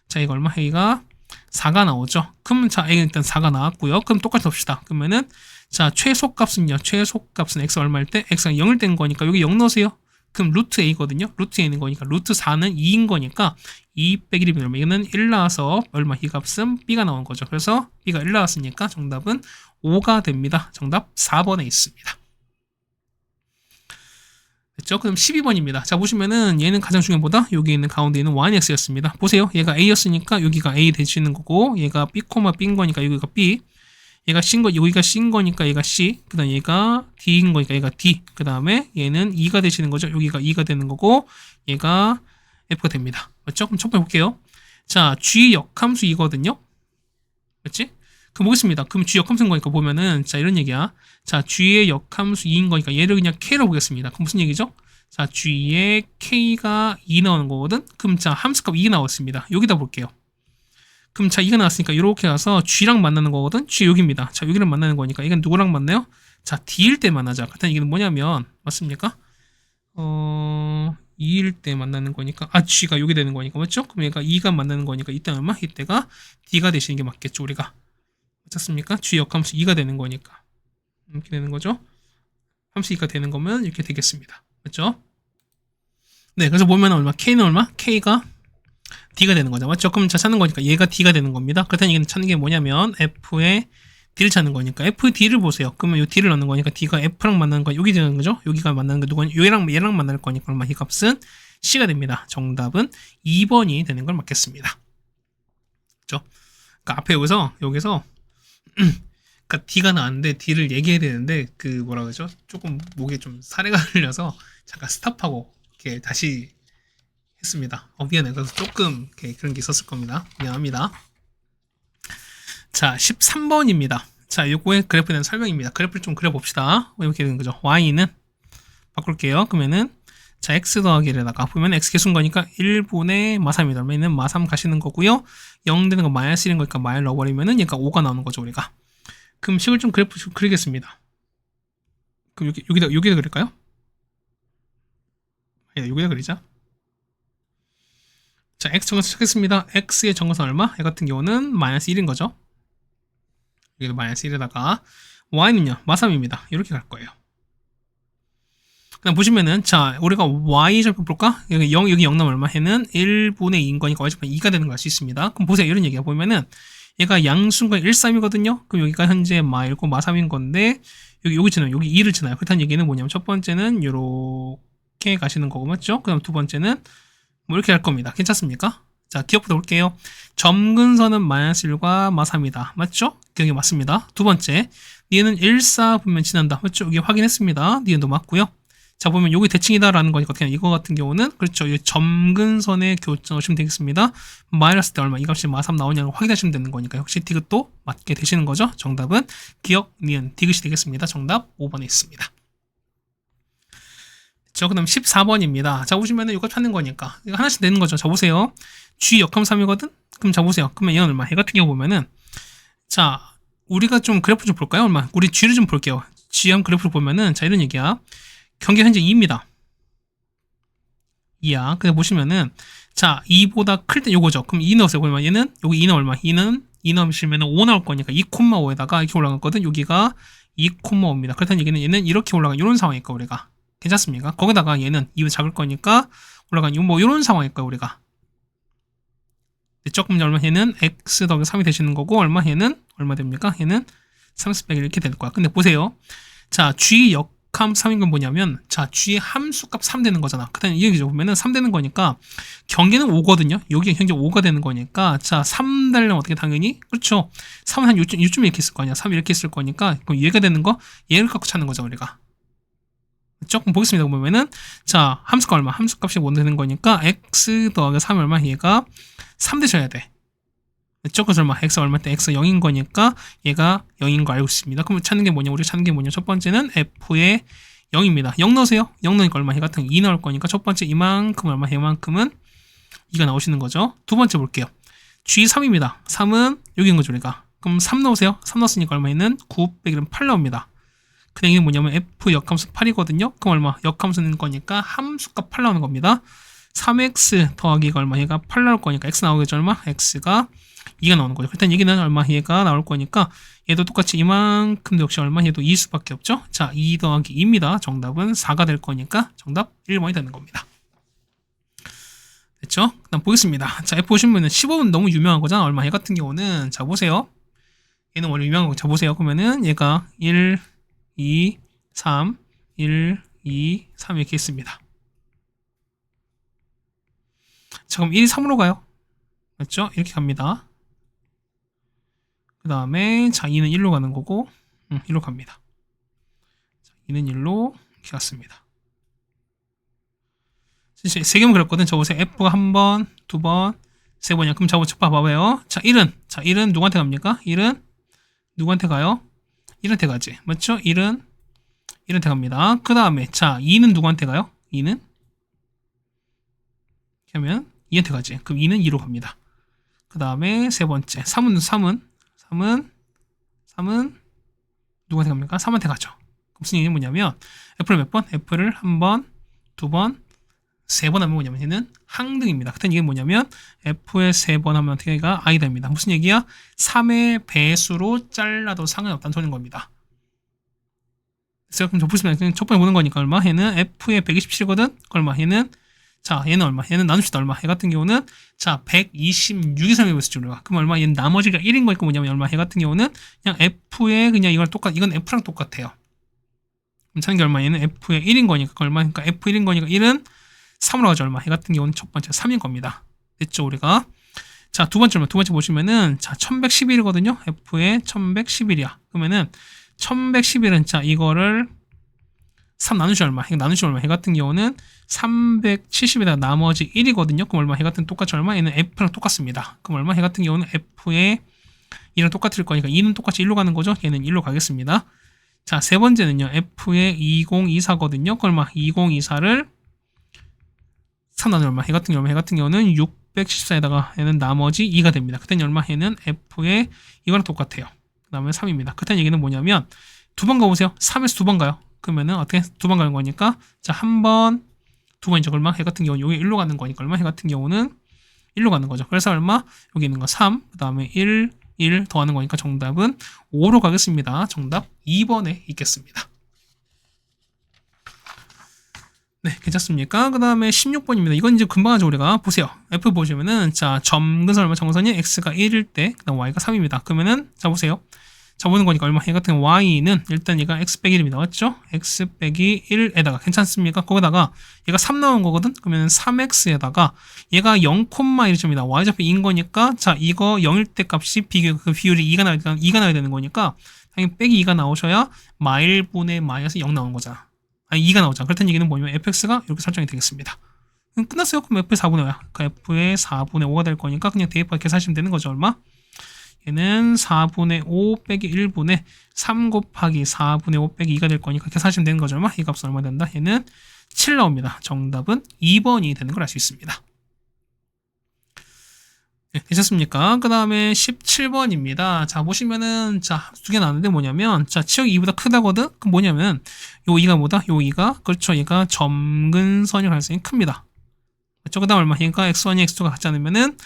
자 이거 얼마? a가 4가 나오죠. 그럼 자 a가 일단 4가 나왔고요. 그럼 똑같이 넣읍시다. 그러면은 자 최소값은요. 최소값은 x가 얼마일 때? x가 0일 된 거니까 여기 0 넣으세요. 그럼 루트 a거든요. 루트 a는 거니까 루트 4는 2인 거니까 2 빼기 1이면 이거는 1 나와서 얼마 이 값은 b가 나온 거죠. 그래서 b가 1 나왔으니까 정답은 5가 됩니다. 정답 4번에 있습니다. 됐죠? 그럼 12번입니다. 자 보시면은 얘는 가장 중요한 보다 여기 있는 가운데 있는 1x였습니다. 보세요. 얘가 a였으니까 여기가 a 되시는 거고 얘가 b, b인 거니까 여기가 b 얘가 C인 거, 여기가 C인 거니까 얘가 C, 그 다음 얘가 D인 거니까 얘가 D, 그 다음에 얘는 2가 되시는 거죠. 여기가 2가 되는 거고, 얘가 F가 됩니다. 맞죠? 그럼 첫 번째 볼게요. 자, G 역함수 2거든요? 맞지? 그럼 보겠습니다. 그럼 G 역함수인 거니까 보면은, 자, 이런 얘기야. 자, G의 역함수 2인 거니까 얘를 그냥 K로 보겠습니다. 그럼 무슨 얘기죠? 자, G의 K가 2 나오는 거거든? 그럼 자, 함수값 2 나왔습니다. 여기다 볼게요. 그럼 자 2가 나왔으니까 이렇게 가서 G랑 만나는 거거든. G 여기입니다. 자 여기랑 만나는 거니까 이건 누구랑 만나요? 자 D일 때 만나자. 같은 얘기는 뭐냐면 맞습니까? 2일 때 만나는 거니까 G가 여기 되는 거니까 맞죠? 그럼 얘가 2가 만나는 거니까 이때 얼마? 이때가 D가 되시는 게 맞겠죠 우리가. 맞습니까? G 역함수 2가 되는 거니까 이렇게 되는 거죠. 함수 2가 되는 거면 이렇게 되겠습니다. 맞죠? 네 그래서 보면 얼마? K는 얼마? K가 D가 되는 거죠. 맞죠? 그럼 자 찾는 거니까 얘가 D가 되는 겁니다. 그렇다는 얘기는 찾는 게 뭐냐면 F의 D를 찾는 거니까 F D를 보세요. 그러면 이 D를 넣는 거니까 D가 F랑 만나는 거 여기 되는 거죠. 여기가 만나는 거 누가 얘랑 만날 거니까 얼마 이 값은 C가 됩니다. 정답은 2번이 되는 걸 맞겠습니다. 그렇죠? 그러니까 앞에 여기서 그러니까 D가 나왔는데 D를 얘기해야 되는데 그 뭐라 그러죠? 조금 목에 좀 사례가 흘려서 잠깐 스탑하고 이렇게 다시 했습니다. 미안해. 그래서 조금 그런 게 있었을 겁니다. 미안합니다. 자, 13번입니다. 자, 요거의 그래프에 대한 설명입니다. 그래프를 좀 그려봅시다. 이렇게 되는 거죠. y는 바꿀게요. 그러면은 자, x 더하기 1에다가 보면 x 계수인 거니까 1분의 마3이다. 그러면은 마3 가시는 거고요. 0 되는 거 마이너스 1인 거니까 마이너스 넣어버리면은 얘가 5가 나오는 거죠, 우리가. 그럼 식을 좀 그래프 좀 그리겠습니다. 그럼 여기다 그릴까요? 예, 여기다 그리자. 자, x 정관선 찾겠습니다. x의 정관선 얼마? 얘 같은 경우는 마이너스 1인 거죠. 여기도 마이너스 1에다가 y는요, 마3입니다. 이렇게 갈 거예요. 그다음 보시면은 자, 우리가 y 절편 볼까? 여기 0 나면 얼마? 해는 1분의 2인 거니까 y 절편 2가 되는 걸 알 수 있습니다. 그럼 보세요. 이런 얘기가 보면은 얘가 양수가 1, 3이거든요. 그럼 여기가 현재 마1고 마3인 건데 여기 지나요. 여기 2를 지나요. 그렇다는 얘기는 뭐냐면 첫 번째는 요렇게 가시는 거고 맞죠? 그다음 두 번째는 뭐 이렇게 할 겁니다. 괜찮습니까? 자, 기억부터 볼게요. 점근선은 마이너스 1과 마3이다. 맞죠? 기억이 맞습니다. 두 번째, 얘는 1, 4 보면 지난다. 맞죠? 여기 확인했습니다. 니은도 맞고요. 자, 보면 여기 대칭이다라는 거니까 어떻게 이거 같은 경우는 그렇죠. 이 점근선의 교점 넣으시면 되겠습니다. 마이너스 때 얼마 이 값이 마3 나오냐고 확인하시면 되는 거니까 역시 디귿도 맞게 되시는 거죠. 정답은 기억, 니은, 디귿이 되겠습니다. 정답 5번에 있습니다. 그 다음 14번입니다. 자, 보시면은 이거 찾는 거니까 이거 하나씩 내는 거죠. 자, 보세요. G 역함 3이거든? 그럼 자, 보세요. 그러면 얘는 얼마? 얘 같은 경우 보면은 자, 우리가 좀 그래프 좀 볼까요? 얼마? 우리 G를 좀 볼게요. G 한 그래프를 보면은 자, 이런 얘기야. 경계 현재 2입니다. 2야. 근데 보시면은 자, 2보다 클 때 요거죠. 그럼 2 넣으세요. 그러면 얘는 여기 2는 얼마? 2 넣으시면은 5 나올 거니까 2,5에다가 이렇게 올라갔거든. 여기가 2,5입니다. 그렇다는 얘기는 얘는 이렇게 올라가 이런 상황일까 우리가. 괜찮습니까? 거기다가 얘는 2보 작을 거니까 올라간 뭐 이런 상황일 거예요, 우리가. 조금 얼마 얘는 x 더하기 3이 되시는 거고 얼마 얘는 얼마 됩니까? 얘는 30 빼기 이렇게 될 거야. 근데 보세요. 자, g 역함 3인 건 뭐냐면 자, g의 함수값 3 되는 거잖아. 그다음에 이 얘기죠. 보면은 3 되는 거니까 경계는 5거든요. 여기 현재 5가 되는 거니까 자, 3 되려면 어떻게 당연히 그렇죠. 3은 한 요쯤 이렇게 있을 거 아니야. 3 이렇게 있을 거니까 그럼 얘가 되는 거 얘를 갖고 찾는 거죠, 우리가. 조금 보겠습니다. 보면은 자, 함수값 얼마? 함수값이 뭐 되는 거니까 x 더하기 3 얼마? 얘가 3 되셔야 돼. 조금 얼마? x 얼마 때 x 0인 거니까 얘가 0인 거 알고 있습니다. 그럼 찾는 게 뭐냐? 우리 찾는 게 뭐냐? 첫 번째는 f의 0입니다. 0 넣으세요. 0 넣으니까 얼마? 얘 같은 2 넣을 거니까 첫 번째 이만큼 얼마? 얘만큼은 2가 나오시는 거죠. 두 번째 볼게요. g 3입니다. 3은 여기인 거죠, 우리가. 그럼 3 넣으세요. 3 넣었으니까 얼마에는 9 빼기는 8 나옵니다. 그 얘기는 뭐냐면 f 역함수 8이거든요. 그럼 얼마? 역함수는 거니까 함수값 8 나오는 겁니다. 3x 더하기가 얼마? 얘가 8 나올 거니까 x 나오겠죠? 얼마? x가 2가 나오는 거죠. 일단 얘기는 얼마? 얘가 나올 거니까 얘도 똑같이 이만큼도 역시 얼마? 얘도 2수밖에 없죠? 자, 2 더하기 2입니다. 정답은 4가 될 거니까 정답 1번이 되는 겁니다. 됐죠? 그다음 보겠습니다. 자, F 보시면은 15는 너무 유명한 거잖아. 얼마? 얘 같은 경우는 자, 보세요. 얘는 원래 유명한 거. 자, 보세요. 그러면은 얘가 1 2, 3, 1, 2, 3 이렇게 있습니다. 자, 그럼 1이 3으로 가요. 맞죠? 이렇게 갑니다. 그 다음에 자, 2는 1로 가는 거고 1로 갑니다. 자, 2는 1로 이렇게 갔습니다. 세 개만 그렸거든. 저 보세요. F가 한 번, 두 번, 세 번이야. 그럼 자, 봐봐요. 자, 1은 누구한테 갑니까? 1은 누구한테 가요? 1한테 가지. 맞죠? 1은 1한테 갑니다. 그 다음에 자, 2는 누구한테 가요? 2는 이렇게 하면 2한테 가지. 그럼 2는 2로 갑니다. 그 다음에 세 번째 3은 누구한테 갑니까? 3한테 가죠. 그럼 무슨 얘기는 뭐냐면 F를 몇 번? F를 한 번, 두 번, 세 번 하면 뭐냐면 얘는 항등입니다. 그때 이게 뭐냐면 F에 세 번 하면 어떻게 가? I 됩니다. 무슨 얘기야? 3의 배수로 잘라도 상관없다는 소리인 겁니다. 그래서 그럼 보시면 첫 번째 보는 거니까 얼마? 얘는 F에 127이거든? 얼마? 얘는 자, 얘는 얼마? 얘는 나눕시다. 얼마? 얘 같은 경우는 자, 126이 설명해봤었죠. 우리가. 그럼 얼마? 얘는 나머지가 1인 거니까 뭐냐면 얼마? 얘 같은 경우는 그냥 F에 그냥 이건 F랑 똑같아요. 그럼 찾는 게 얼마? 얘는 F에 1인 거니까 얼마? 그러니까 F1인 거니까 1은 3으로 가죠. 얼마? 얘 같은 경우는 첫 번째 3인 겁니다. 됐죠, 우리가? 자, 두 번째 보시면은 자, 1111이거든요. F에 1111이야. 그러면은 1111은 자, 이거를 3 나누시면 얼마? 이거 나누시면 얼마? 얘 같은 경우는 370에다 나머지 1이거든요. 그럼 얼마? 얘 같은 똑같이 얼마? 얘는 F랑 똑같습니다. 그럼 얼마? 얘 같은 경우는 F에 2랑 똑같을 거니까 2는 똑같이 1로 가는 거죠. 얘는 1로 가겠습니다. 자, 세 번째는요. F의 2024거든요. 그 얼마? 2024를 3 나누면 얼마? 얘 같은 경우는 614에다가 얘는 나머지 2가 됩니다. 그때는 얼마? 얘는 F의 이거랑 똑같아요. 그 다음에 3입니다. 그때 얘기는 뭐냐면 두 번 가보세요. 3에서 두 번 가요. 그러면은 어떻게 두 번 가는 거니까 자, 한 번, 두 번이죠. 얼마? 얘 같은 경우는 여기 1로 가는 거니까 얼마? 얘 같은 경우는 1로 가는 거죠. 그래서 얼마? 여기 있는 거 3, 그 다음에 1 더하는 거니까 정답은 5로 가겠습니다. 정답 2번에 있겠습니다. 네, 괜찮습니까? 그 다음에 16번입니다. 이건 이제 금방 하죠, 우리가. 보세요. F 보시면은, 자, 점근선 얼마? 정선이 X가 1일 때, 그 다음 Y가 3입니다. 그러면은, 자, 보세요. 자, 보는 거니까 얼마? 얘 같은 경우 Y는 일단 얘가 X 빼기 1입니다. 맞죠? X 빼기 1에다가, 괜찮습니까? 거기다가 얘가 3 나온 거거든? 그러면 3X에다가 얘가 0,1점이다. Y좌표 2인 거니까, 자, 이거 0일 때 값이 그 비율이 2가 나와야 되는 거니까, 당연히 빼기 2가 나오셔야 마일분의 마이너스 0 나온 거잖아. 아니 2가 나오잖아. 그렇다는 얘기는 뭐냐면 fx가 이렇게 설정이 되겠습니다. 그럼 끝났어요. 그럼 f의 4분의 5야. 그 f의 4분의 5가 될 거니까 그냥 대입하게 계산하시면 되는 거죠. 얼마? 얘는 4분의 5 빼기 1분의 3 곱하기 4분의 5 빼기 2가 될 거니까 계산하시면 되는 거죠. 얼마? 이 값은 얼마 된다? 얘는 7 나옵니다. 정답은 2번이 되는 걸 알 수 있습니다. 네, 되셨습니까? 그 다음에 17번입니다. 자, 보시면은, 자, 두 개 나왔는데 뭐냐면, 자, 치역이 2보다 크다거든? 그럼 뭐냐면, 요 2가 뭐다? 요 2가, 그렇죠. 얘가 점근선일 가능성이 큽니다. 그렇죠? 그 다음 얼마? 얘가 x1이 x2가 같지 않으면은,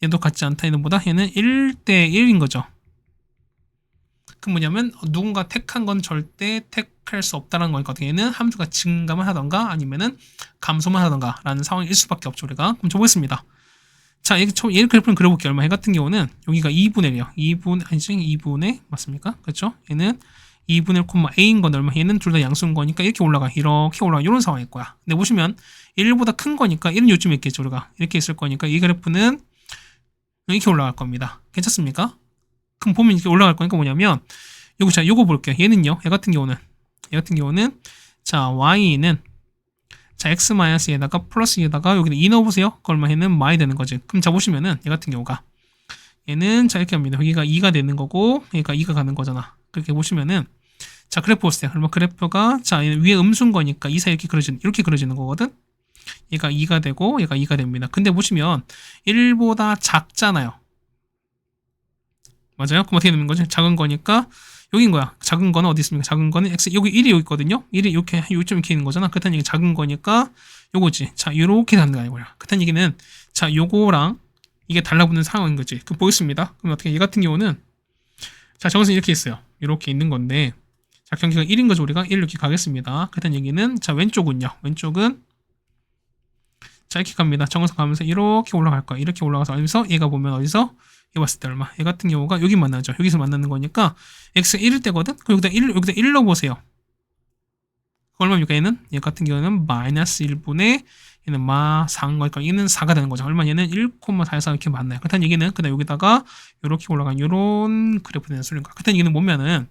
얘도 같지 않다. 얘는 뭐다? 얘는 1대 1인 거죠. 그 뭐냐면, 누군가 택한 건 절대 택할 수 없다는 거니까, 얘는 함수가 증가만 하던가, 아니면은 감소만 하던가, 라는 상황일 수밖에 없죠, 우리가. 그럼 저 보겠습니다. 자, 얘 그래프를 그려볼게요. 얼마? 얘 같은 경우는 여기가 2분의 1이요. 2분의 맞습니까? 그렇죠? 얘는 2분의 1, a인 건 얼마? 얘는 둘 다 양수인 거니까 이렇게 올라가. 이런 상황일 거야. 근데 보시면 1보다 큰 거니까 1은 요쯤에 있겠죠, 우리가. 이렇게 있을 거니까 이 그래프는 이렇게 올라갈 겁니다. 괜찮습니까? 그럼 보면 이렇게 올라갈 거니까 뭐냐면 요거 볼게요. 얘 같은 경우는 자, y는 자, x-에다가 플러스에다가 여기다 2 넣어보세요. 그 얼마? 얘는 마이 되는 거지. 그럼 자, 보시면은 얘 같은 경우가 얘는 자, 이렇게 합니다. 여기가 2가 되는 거고 여기가 2가 가는 거잖아. 그렇게 보시면은 자, 그래프 보세요. 그러면 그래프가 자, 얘는 위에 음수인 거니까 2, 4 이렇게 그려지는 거거든. 얘가 2가 되고 얘가 2가 됩니다. 근데 보시면 1보다 작잖아요. 맞아요? 그럼 어떻게 되는 거죠? 작은 거니까 여긴 거야. 작은 거는 어디 있습니까? 작은 거는 x 여기 1이 여기 있거든요. 1이 이렇게 요점 이렇게 있는 거잖아. 그렇다는 얘기 작은 거니까 요거지. 자, 요렇게 되는 거야, 이거야. 그렇다는 얘기는 자, 요거랑 이게 달라붙는 상황인 거지. 그 보겠습니다. 그럼 어떻게 얘 같은 경우는 자, 저것은 이렇게 있어요. 이렇게 있는 건데 자, 경기가 1인 거죠. 우리가 1 이렇게 가겠습니다. 그렇다는 얘기는 자, 왼쪽은 자, 이렇게 갑니다. 정원선 가면서 이렇게 올라갈 거야. 이렇게 올라가서 어디서 얘가 보면 어디서 얘 봤을 때 얼마? 얘 같은 경우가 여기 만나죠. 여기서 만나는 거니까 x 1일 때거든. 그럼 여기다 1 넣어보세요. 얼마입니까? 얘 같은 경우는 마이너스 1분의 얘는 마 4인 거니까 얘는 4가 되는 거죠. 얼마? 얘는 1,44 이렇게 만나요. 그렇다는 얘기는 그다음 여기다가 이렇게 올라간 요런 그래프 되는 소리인 거야. 그렇다는 얘기는 뭐냐면은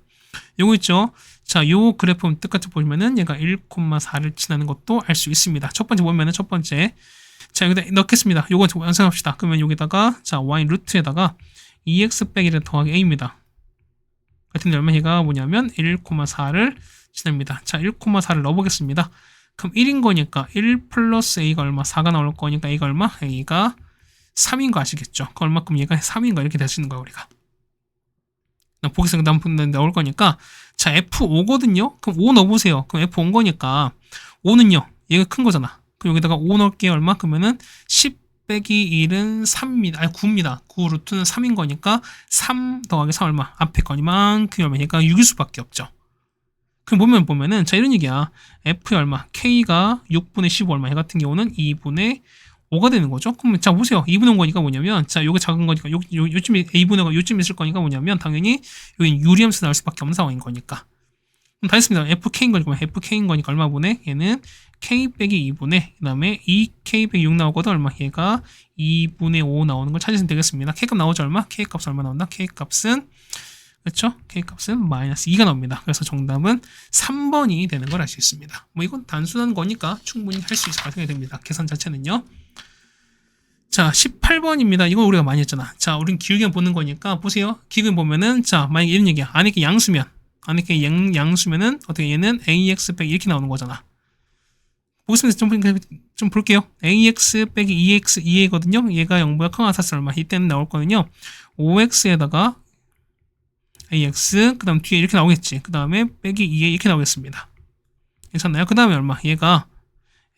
요거 있죠. 자, 요 그래프 뜻같이 보시면은 얘가 1,4를 지나는 것도 알 수 있습니다. 첫 번째 자, 여기다 넣겠습니다. 요거 완성합시다. 그러면 여기다가 자, y 루트에다가 2x 빼기를 더하기 a입니다. 같은 얼마? 얘가 뭐냐면 1,4를 지납니다. 자, 1,4를 넣어보겠습니다. 그럼 1인 거니까 1 플러스 a가 얼마? 4가 나올 거니까 a가 얼마? a가 3인 거 아시겠죠? 그 얼마큼 얘가 3인 거 이렇게 될 수 있는 거야, 우리가. 보기성 다음 나올 거니까 자, F5거든요. 그럼 5 넣어보세요. 그럼 F5인 거니까 5는요. 얘가 큰 거잖아. 그럼 여기다가 5 넣을게요. 얼마? 그러면은 10 빼기 1은 3입니다. 아니 9입니다. 9 루트는 3인 거니까 3 더하기 3 얼마? 앞에 거니만큼 얼마? 얘가 6일 수밖에 없죠. 그럼 보면은 자, 이런 얘기야. F의 얼마? K가 6분의 15 얼마? 얘 같은 경우는 2분의 5가 되는 거죠. 그럼 자, 보세요. 2분의 5 거니까 뭐냐면 자, 요게 작은 거니까 요쯤에 A분의 5가 요쯤 있을 거니까 뭐냐면 당연히 여기 유리함수 나올 수밖에 없는 상황인 거니까. 그럼 다 했습니다. FK인 거니까 얼마 분의 얘는 K 빼기 2분의 그 다음에 2K 빼기 6 나오거든. 얼마? 얘가 2분의 5 나오는 걸 찾으시면 되겠습니다. K값 나오죠? 얼마? K값은 얼마 나온다? K값은 그렇죠? K값은 마이너스 2가 나옵니다. 그래서 정답은 3번이 되는 걸 알 수 있습니다. 뭐 이건 단순한 거니까 충분히 할 수 있을 것 생각이 됩니다. 계산 자체는요. 자, 18번입니다. 이거 우리가 많이 했잖아. 자, 우린 길게 보는 거니까 보세요. 길게 보면은 자, 만약에 이런 얘기야. 안에 게 양수면 안에 양수면은 어떻게 얘는 ax 빼기 이렇게 나오는 거잖아. 보겠습니다. 좀 볼게요. ax 빼기 2x 2a거든요. 얘가 0보다 크거나 같았을 얼마. 이때는 나올 거는요. 5x에다가 ax 그 다음 뒤에 이렇게 나오겠지. 그 다음에 빼기 2a 이렇게 나오겠습니다. 괜찮나요? 그 다음에 얼마? 얘가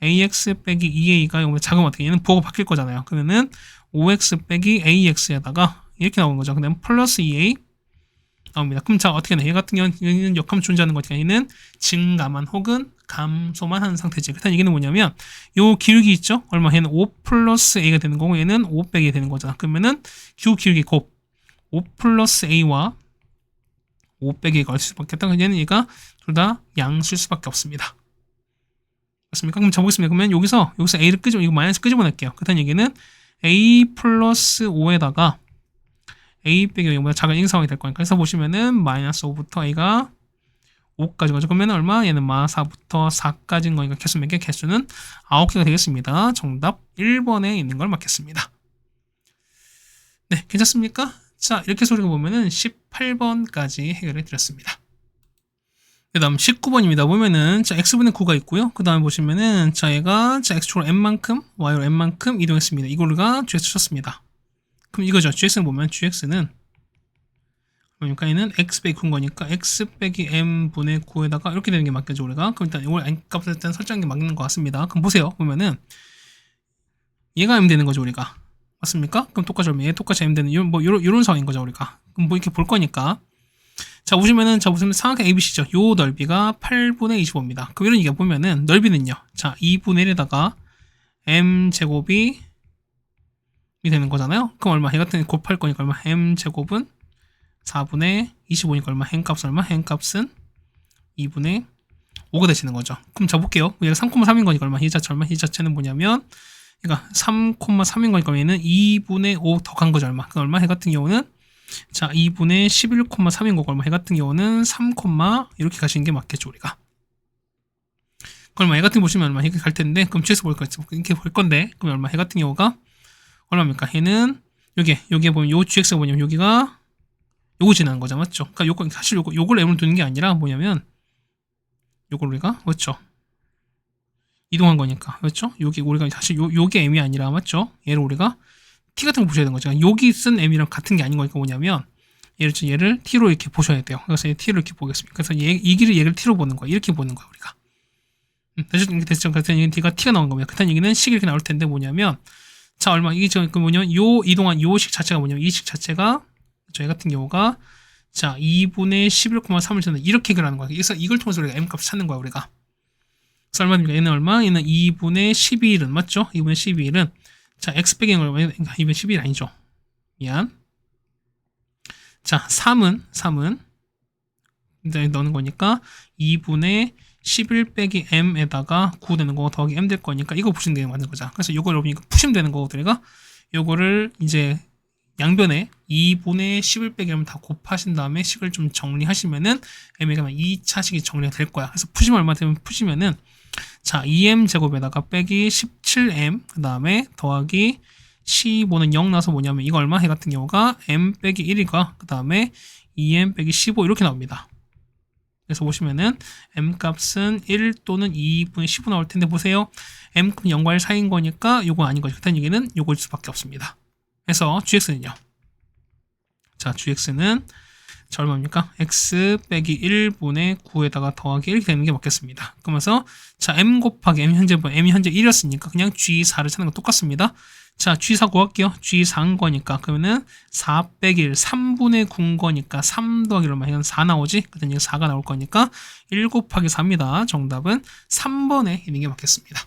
ax 빼기 2a가 0보다 작으면 어떻게? 얘는 부호가 바뀔 거잖아요. 그러면은 5x 빼기 ax에다가 이렇게 나오는 거죠. 그 다음에 플러스 2a 나옵니다. 그럼 자 어떻게 되나? 얘 같은 경우는 역하면 존재하는 거니까 얘는 증가만 혹은 감소만 하는 상태지. 그렇다는 얘기는 뭐냐면 요 기울기 있죠? 얼마? 얘는 5 플러스 a가 되는 거고 얘는 5 빼기 되는 거잖아. 그러면은 기울기 곱 5 플러스 a와 5 빼기가 올 수밖에 없다. 얘는 얘가 둘 다 양수일 수밖에 없습니다. 맞습니까? 그럼 잡보겠습니다. 그러면 여기서 a를 이거 마이너스 끄집어낼게요. 그렇다는 얘기는 a 플러스 5에다가 a 빼기 0보다 작은 이 상황이 될 거니까. 그래서 보시면은 마이너스 5부터 a가 5까지 가죠. 그러면 얼마? 얘는 4부터 4까지인 거니까 개수 몇 개? 개수는 9개가 되겠습니다. 정답 1번에 있는 걸 맞겠습니다. 네, 괜찮습니까? 자, 이렇게 해서 우리가 보면은 18번까지 해결해 드렸습니다. 그 다음 19번입니다. 보면은 자 x분의 9가 있고요. 그 다음에 보시면은 자 얘가 자 x축으로 n만큼 y로 n만큼 이동했습니다. 이거가 gx 쳤습니다. 그럼 이거죠. gx는 보면 gx는 그러니까 얘는 x 빼기 9인 거니까 x 빼기 m분의 9에다가 이렇게 되는 게 맞겠죠 우리가. 그럼 일단 이걸 n값을 일단 설정한 게 맞는 것 같습니다. 그럼 보세요. 보면은 얘가 m 되는 거죠 우리가. 맞습니까? 그럼 똑같이 얼마? 얘 똑같이 m 되는 요런 상황인 거죠 우리가. 그럼 뭐 이렇게 볼 거니까. 자 보시면은 삼각형 ABC죠. 요 넓이가 8분의 25입니다. 그럼 이런 얘기가 보면은 넓이는요. 자 2분의 1에다가 m 제곱이 되는 거잖아요. 그럼 얼마? 얘 같은 곱할 거니까 얼마? m 제곱은 4분의 25니까 얼마? n값은 얼마? n값은 2분의 5가 되시는 거죠. 그럼 잡볼게요. 얘가 3,3인 거니까 얼마? 이 자체 얼마? 이 자체는 뭐냐면 얘가 3,3인 거니까 얘는 2분의 5 더 간 거죠. 얼마? 그 얼마? 얘 같은 경우는 자 2분의 11,3인 거고 얼마? 얘 같은 경우는 3, 이렇게 가시는 게 맞겠죠 우리가. 그럼 얼마? 얘 같은 거 보시면 얼마? 이렇게 갈 텐데 그럼 뒤에서 이렇게 볼 건데 그럼 얼마? 얘 같은 경우가 얼마입니까? 얘는 여기에 보면 요 gx가 뭐냐면 여기가 요거 지나는 거죠. 맞죠? 그러니까 요거 사실 요걸 m을 두는 게 아니라 뭐냐면 요걸 우리가 그렇죠? 이동한 거니까. 그렇죠? 여기 우리가 사실 요게 m이 아니라 맞죠? 얘를 우리가 t 같은 거 보셔야 되는 거죠. 여기 쓴 m이랑 같은 게 아닌 거니까 뭐냐면 얘를 t로 이렇게 보셔야 돼요. 그래서 t로 이렇게 보겠습니다. 그래서 이 길을 얘를 t로 보는 거야. 이렇게 보는 거야, 우리가. 됐죠? 그래서 얘는 t가 t가 나온 겁니다. 그렇다는 얘기는 식이 이렇게 나올 텐데 뭐냐면 자, 얼마 이게 지금 뭐냐면 요 이동한 요 식 자체가 뭐냐면 이 식 자체가 저희 같은 경우가 자 2분의 11,3을 저는 이렇게 해결하는 거야. 그래서 이걸 통해서 우리가 m값을 찾는 거야 우리가. 그래서 얼마입니까? 얘는 얼마? 얘는 2분의 12일은 맞죠? 2분의 12일은 자 x 빼기 0은 얼마? 2분의 12일 아니죠? 미안. 자 3은 이제 넣는 거니까 2분의 11 빼기 m에다가 9 되는 거 더하기 m 될 거니까 이거 보시면 되는 거 맞는 거죠. 그래서 이걸 여러분이 푸시면 되는 거고 우리가 요거를 이제 양변에 2분의 11 빼기 m 다 곱하신 다음에 식을 좀 정리하시면은 m가 2차 식이 정리가 될 거야. 그래서 푸시면 얼마 되면 푸시면은 자 2m 제곱에다가 빼기 17m 그 다음에 더하기 15는 0 나서 뭐냐면 이거 얼마? 해 같은 경우가 m 빼기 1이가 그 다음에 2m 빼기 15 이렇게 나옵니다. 그래서 보시면은 m값은 1 또는 2분의 15 나올 텐데 보세요. m값 0과 1 사이인 거니까 요거 아닌 거죠. 그렇다는 얘기는 요거일 수밖에 없습니다. 그래서 gx는요. 자 gx는 자 얼마입니까? x 빼기 1분의 9에다가 더하기 1 되는 게 맞겠습니다. 그러면서 자 m 곱하기 m 현재 m이 현재 1이었으니까 그냥 g4를 찾는 거 똑같습니다. 자 g4 구할게요. g4인 거니까 그러면은 4 빼기 1 3분의 9인 거니까 3 더하기 얼마? 이건 4 나오지? 그랬더니 4가 나올 거니까 1 곱하기 4입니다. 정답은 3번에 있는 게 맞겠습니다.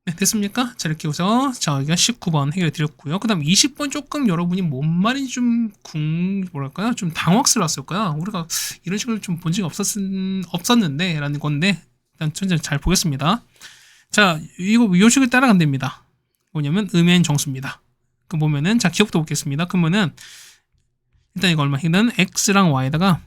네, 됐습니까? 자, 이렇게 해서 자, 여기가 19번 해결해 드렸고요. 그 다음 20번 조금 여러분이 뭔 말인지 좀 뭐랄까요? 좀 당황스러웠을 거야. 우리가 이런 식으로 좀 본 적이 없었는데 라는 건데 일단 천천히 잘 보겠습니다. 자, 요 식을 따라가면 됩니다. 뭐냐면 음의 정수입니다. 그 보면은 자, 기억부터 보겠습니다. 그러면은 일단 이거 얼마? 얘는 x랑 y에다가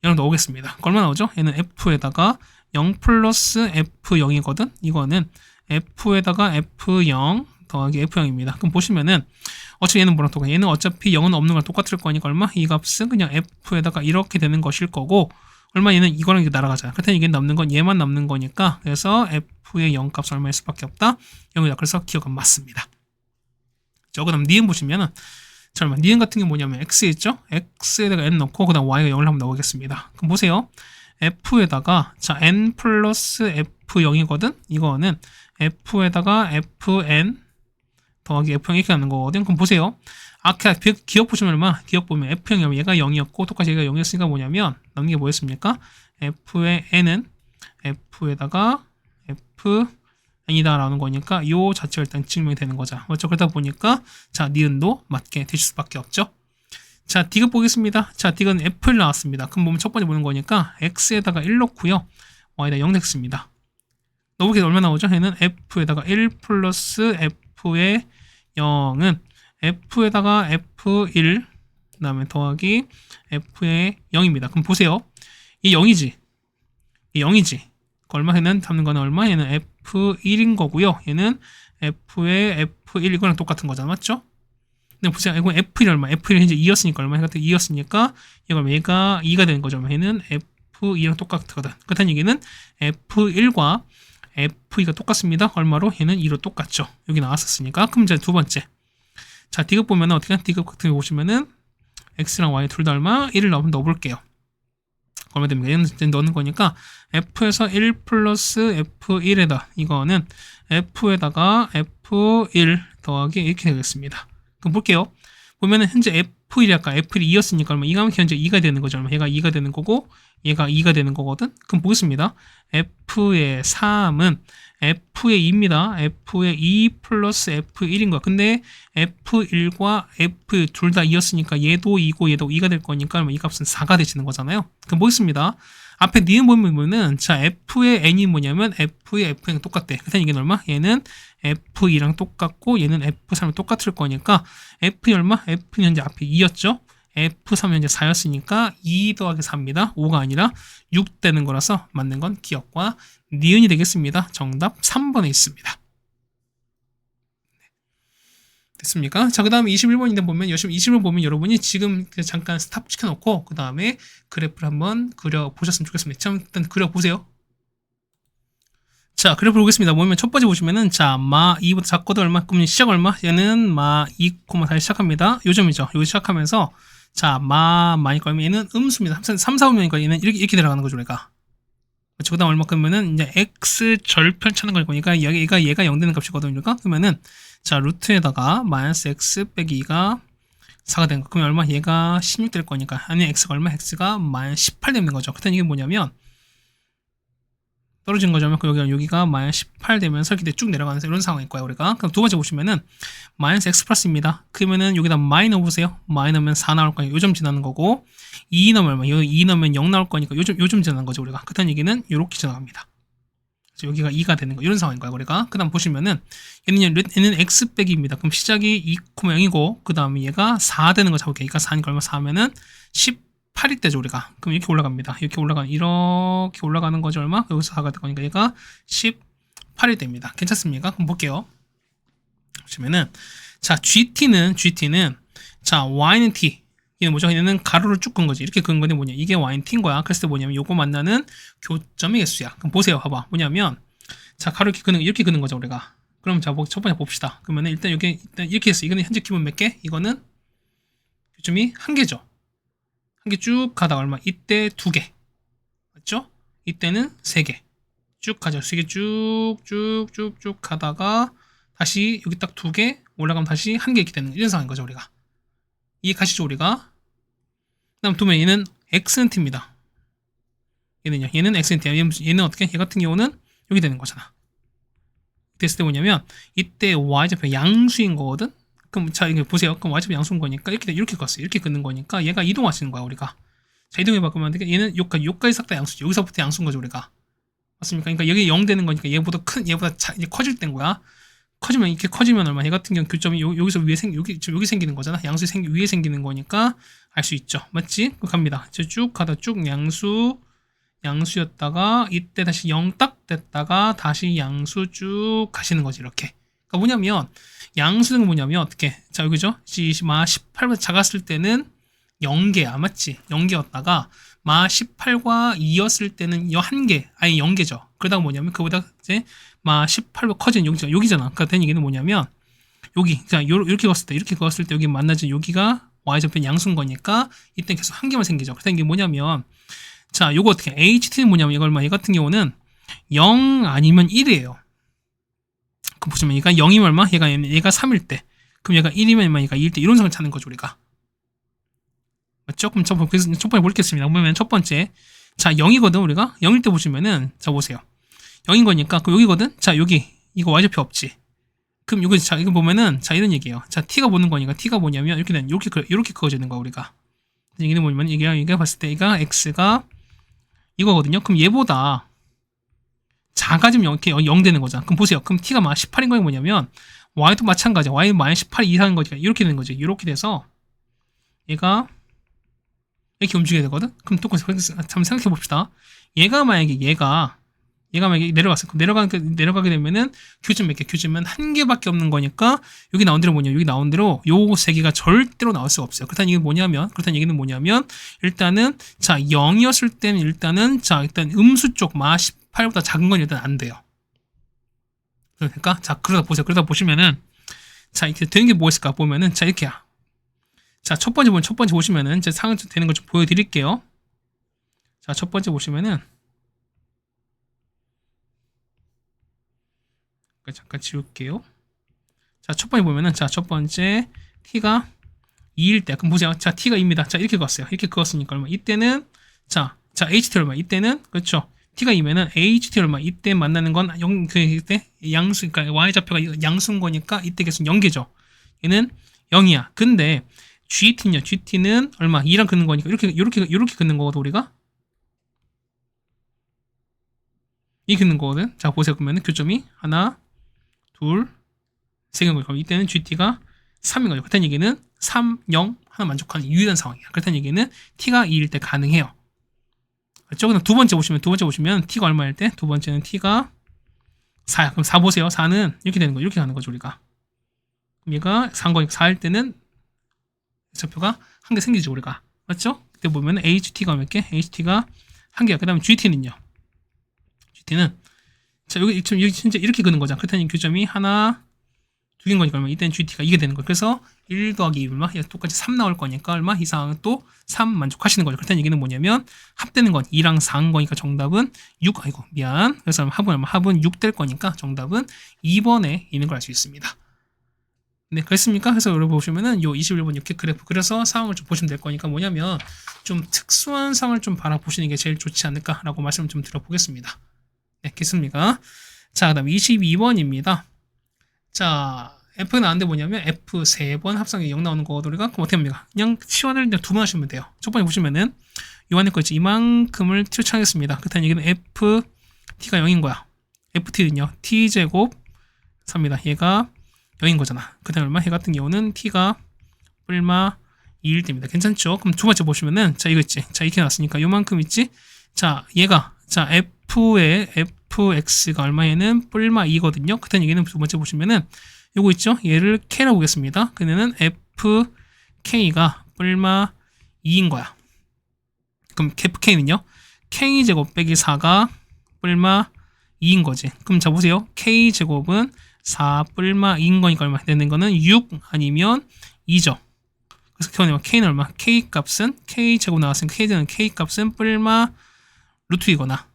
0 넣어오겠습니다. 얼마 나오죠? 얘는 f에다가 0 플러스 f0이거든. 이거는 f에다가 f0 더하기 f0입니다. 그럼 보시면은 어차피 얘는 뭐랑 똑같아? 얘는 어차피 0은 없는 거랑 똑같을 거니까 얼마? 이 값은 그냥 f에다가 이렇게 되는 것일 거고 얼마 얘는 이거랑 이게 날아가잖아. 그렇다면 이게 남는 건 얘만 남는 거니까 그래서 f의 0 값은 얼마일 수밖에 없다. 0이다. 그래서 기억은 맞습니다. 그 다음 니은 보시면은 잠깐만 니은 같은 게 뭐냐면 x 있죠? x에다가 n 넣고 그 다음 y가 0을 한번 넣어보겠습니다. 그럼 보세요. f에다가 자 n 플러스 f0이거든? 이거는 f에다가 fn 더하기 f0 이렇게 하는 거거든. 그럼 보세요. 아까 기억 보시면 얼마? 기억 보면 f0이면 얘가 0이었고 똑같이 얘가 0이었으니까 뭐냐면 남는 게 뭐였습니까? f의 n은 f에다가 fn이다 라는 거니까 요 자체가 일단 증명이 되는 거죠. 맞죠? 그러다 보니까 자 니은도 맞게 되실 수밖에 없죠. 자 디귿 보겠습니다. 자 디귿은 f를 나왔습니다. 그럼 보면 첫 번째 보는 거니까 x에다가 1 넣고요. y에다 0 냈습니다. 넣어보게 얼마 나오죠? 얘는 f에다가 1 플러스 f의 0은 f에다가 f1 그 다음에 더하기 f의 0입니다. 그럼 보세요. 이 0이지. 이 0이지. 얼마? 얘는 담는 거는 얼마? 얘는 f1인 거고요. 얘는 f의 f1 이거랑 똑같은 거잖아. 맞죠? 근데 보세요. 이거 f1 얼마? f1이 이제 2였으니까 얼마? 얘가 2였으니까 얘가 2가 되는 거죠. 얘는 f2랑 똑같거든. 그렇다는 얘기는 f1과 f2가 똑같습니다. 얼마로? 얘는 2로 똑같죠. 여기 나왔었으니까. 그럼 이제 두 번째. 자, 디귿 보면은 어떻게 디귿 같은 거 보시면은 x랑 y 둘 다 얼마? 1을 넣어볼게요. 얼마 됩니까? 얘는 이제 넣는 거니까 f에서 1 플러스 f1에다 이거는 f에다가 f1 더하기 이렇게 되겠습니다. 그럼 볼게요. 보면은 현재 f1이 아까 f1이 2였으니까 얼마? 이가 현재 2가 되는 거죠. 얼마? 얘가 2가 되는 거고 얘가 2가 되는 거거든. 그럼 보겠습니다. f의 3은 f의 2입니다. f의 2 플러스 f1인 거야. 근데 f1과 f 둘 다 2였으니까 얘도 2고 얘도 2가 될 거니까 이 값은 4가 되시는 거잖아요. 그럼 보겠습니다. 앞에 니은 보면은 자 f의 n이 뭐냐면 f의 f랑 똑같대. 그래서 이게 얼마? 얘는 f2랑 똑같고 얘는 f3랑 똑같을 거니까 f 얼마? f는 현재 앞에 2였죠. f3은 현재 4였으니까 2 더하기 4입니다. 5가 아니라 6 되는 거라서 맞는 건 기억과 니은이 되겠습니다. 정답 3번에 있습니다. 됐습니까? 자, 그 다음에 21번인데 보면, 21번 보면 여러분이 지금 잠깐 스탑 시켜놓고, 그 다음에 그래프를 한번 그려보셨으면 좋겠습니다. 자, 일단 그려보세요. 자, 그래프를 보겠습니다. 뭐냐면 첫 번째 보시면은, 자, 마 2보다 작거든 얼마? 그럼 시작 얼마? 얘는 마 2,4 시작합니다. 요점이죠. 여기 시작하면서, 자, 마니까 얼마? 얘는 음수입니다. 3, 4, 5명이니까 얘는 이렇게 내려가는 거죠, 우리가. 그렇죠. 그 다음 얼마큼이면은 이제 x 절편 찾는 걸 거니까 얘가 0 되는 값이거든요. 그러니까 그러면은 자 루트에다가 마이너스 x 빼기 2가 4가 되는 거. 그러면 얼마? 얘가 16 될 거니까 아니 x가 얼마? x가 마이너스 18 되는 거죠. 그때 이게 뭐냐면 떨어진 거죠. 여기가 마이너스 18 되면서 이렇게 쭉 내려가는 이런 상황일 거예요. 우리가. 그럼 두 번째 보시면은 마이너스 x 플러스입니다. 그러면은 여기다 마이 넣어보세요. 마이 넣으면 4 나올 거예요. 요점 지나는 거고 2 넣으면 얼마? 2 넣으면 0 나올 거니까 요점 지나는 거죠. 우리가. 그렇다는 얘기는 이렇게 지나갑니다. 여기가 2가 되는 거 이런 상황인 거예요. 우리가. 그 다음 보시면은 얘는 x 빼기입니다. 그럼 시작이 2,0이고 그 다음에 얘가 4 되는 거 잡을게요. 그러니까 4니까 얼마? 4면은 18일 때죠. 우리가. 그럼 이렇게 올라갑니다. 이렇게 올라가는 거죠. 얼마? 여기서 4가 될 거니까 얘가 18일 됩니다. 괜찮습니까? 그럼 볼게요. 보시면은 자 GT는 자 Y는 T 얘는 뭐죠? 얘는 가로를 쭉 긋은 거지. 이렇게 긋은 건데 뭐냐? 이게 Y는 T인 거야. 그랬을 때 뭐냐면 요거 만나는 교점의 개수야. 그럼 보세요. 봐봐. 뭐냐면 자 가로 이렇게 긋는 거죠. 우리가. 그럼 자 첫 번째 봅시다. 그러면은 일단 이렇게 했어. 이거는 현재 기본 몇 개? 이거는 교점이 한 개죠. 한 개 쭉 가다 얼마? 이때 2개. 맞죠? 이때는 3개. 쭉 가죠. 3개 쭉쭉쭉쭉 가다가 다시 여기 딱 2개 올라가면 다시 한 개 이렇게 되는 이런 상황인 거죠. 우리가. 이해 가시죠? 우리가. 그 다음 두면 얘는 x는 t입니다. 얘는 x는 t야. 얘는 어떻게? 얘 같은 경우는 여기 되는 거잖아. 됐을 때 뭐냐면 이때 y좌표 양수인 거거든. 그럼 자 이거 보세요. 그럼 y좌표 양수인 거니까 이렇게 걷어요. 이렇게 긋는 거니까 얘가 이동하시는 거야. 우리가. 자 이동해 바꾸면 얘는 여기까지 싹 다 양수죠. 여기서부터 양수인 거죠. 우리가. 맞습니까? 그러니까 여기 0 되는 거니까 얘보다 이제 커질 땐 거야. 이렇게 커지면 얼마? 얘 같은 경우 교점이 여기서 여기 생기는 거잖아. 양수 위에 생기는 거니까 알 수 있죠. 맞지? 갑니다. 쭉 가다 쭉 양수 양수였다가 이때 다시 0 딱 됐다가 다시 양수 쭉 가시는 거지 이렇게. 그러니까 뭐냐면 양수는 뭐냐면 어떻게 자 여기죠. 마 18보다 작았을 때는 0개야 맞지? 0개였다가 마 18과 2였을 때는 1개 아니 0개죠. 그러다가 뭐냐면 그보다 이제 마 18보다 커진 여기잖아. 그러니까 된 얘기는 뭐냐면 여기 자 이렇게 그었을 때 여기 만나진 여기가 y좌편 양수인 거니까 이때 계속 한 개만 생기죠. 그래서 이게 뭐냐면 자 요거 어떻게 ht는 뭐냐면 이거 얼마 얘 같은 경우는 0 아니면 1이에요. 그럼 보시면 얘가 0이면 얼마? 얘가 3일 때 그럼 얘가 1이면 얼마? 얘가 2일 때 이런 상을 찾는 거죠 우리가. 맞죠? 그럼 첫 번째 보겠습니다. 보면 첫 번째 자 0이거든 우리가 0일 때 보시면은 자 보세요 0인 거니까 그 여기거든. 자 여기 이거 y좌표 없지. 그럼 이거 자 이거 보면은 자 이런 얘기예요. 자 t가 보는 거니까 t가 뭐냐면 이렇게 그어지는 거 우리가. 얘기는 뭐냐면 이게 봤을 때 얘가 x가 이거거든요. 그럼 얘보다 작아지면 이렇게 0 되는 거잖아. 그럼 보세요. 그럼 t가 막 18인 거는 뭐냐면 y도 마찬가지야. y는 마이너스 18 이상인 거지. 이렇게 되는 거지. 이렇게 돼서 얘가 이렇게 움직여야 되거든. 그럼 똑같이 한번 생각해 봅시다. 얘가 만약에 내려갔어. 그럼 내려가게 되면은 교점 몇 개? 교점은 한 개밖에 없는 거니까 여기 나온 대로 뭐냐? 여기 나온 대로 요 세 개가 절대로 나올 수가 없어요. 그렇다는 얘기는 뭐냐면 일단은 자 0이었을 때는 일단 음수 쪽 마 18보다 작은 건 일단 안 돼요. 그러니까 자 그러다 보시면은 자 이렇게 되는 게 뭐 있을까 보면은 자 이렇게야. 자 첫 번째 보시면은 제 상을 되는 거 좀 보여드릴게요. 자 첫 번째 보시면은 잠깐 지울게요. 자, 첫 번째 보면은, 자, 첫 번째, t가 2일 때, 그럼 보세요. 자, t가 2입니다. 자, 이렇게 그었어요. 이렇게 그었으니까 얼마? 이때는, ht 얼마? 이때는, 그렇죠. t가 2면은 ht 얼마? 이때 만나는 건 그때 양수, 그러니까 y좌표가 양수인 거니까 이때 계속 0개죠. 얘는 0이야. 근데, gt는 얼마? 2랑 긋는 거니까 이렇게 긋는 거거든, 우리가. 이 긋는 거거든. 자, 보세요. 그러면은 교점이 하나, 둘, 세 개인 거죠. 그럼 이때는 GT가 3인 거죠. 그렇다는 얘기는 3, 0 하나 만족하는 유일한 상황이야. 그렇다는 얘기는 T가 2일 때 가능해요. 그렇죠? 그럼 두 번째 보시면 T가 얼마일 때? 두 번째는 T가 4야. 그럼 4 보세요. 4는 이렇게 되는 거죠. 이렇게 가는 거죠, 우리가. 그럼 얘가 4인 거니까 4일 때는 좌표가 한 개 생기죠, 우리가. 맞죠? 그때 보면 HT가 몇 개? HT가 한 개야. 그 다음에 GT는요. GT는 자, 여기 진짜 이렇게 그는 거잖아. 그렇다는 교점이 하나, 두 개인 거니까 얼마? 이때는 GT가 이게 되는 거예요. 그래서 1 더하기 2 얼마? 똑같이 3 나올 거니까 얼마? 이 상황은 또 3 만족하시는 거죠. 그렇다는 얘기는 뭐냐면 합되는 건 2랑 4인 거니까 정답은 6. 아이고 미안. 그래서 합은 6 될 거니까 정답은 2번에 있는 걸 알 수 있습니다. 네, 그랬습니까? 그래서 여러분 보시면은 요 21번 이렇게 그래프 그래서 상황을 좀 보시면 될 거니까 뭐냐면 좀 특수한 상황을 좀 바라보시는 게 제일 좋지 않을까라고 말씀을 좀 드려보겠습니다. 네, 됐습니까? 자, 그 다음 22번입니다. 자, F가 나왔는데 뭐냐면 F 3번 합성이 0 나오는 거거든요. 그럼 어떻게 합니까? 그냥 치환을 그냥 2번 하시면 돼요. 첫 번째 보시면은 요 안에 거 있지. 이만큼을 t로 찾겠습니다. 그렇다는 얘기는 F t가 0인 거야. ft는요. t제곱 3입니다. 얘가 0인 거잖아. 그 다음에 얼마? 얘 같은 경우는 t가 뿔마 2일 때입니다. 괜찮죠? 그럼 두 번째 보시면은 자 이거 있지. 자 이렇게 나왔으니까 요만큼 있지. 자 얘가 자 f의 fx가 얼마에는 뿔마 2거든요. 그다음 얘기는 두 번째 보시면은 요거 있죠. 얘를 k라고 보겠습니다. 그는 fk가 뿔마 2인 거야. 그럼 fk는요. k제곱 빼기 4가 뿔마 2인 거지. 그럼 자 보세요. k제곱은 4 뿔마 2인 거니까 얼마 되는 거는 6 아니면 2죠. 그래서 k는 얼마? k값은 k제곱 나왔으니까 k값은 뿔마 루트이거나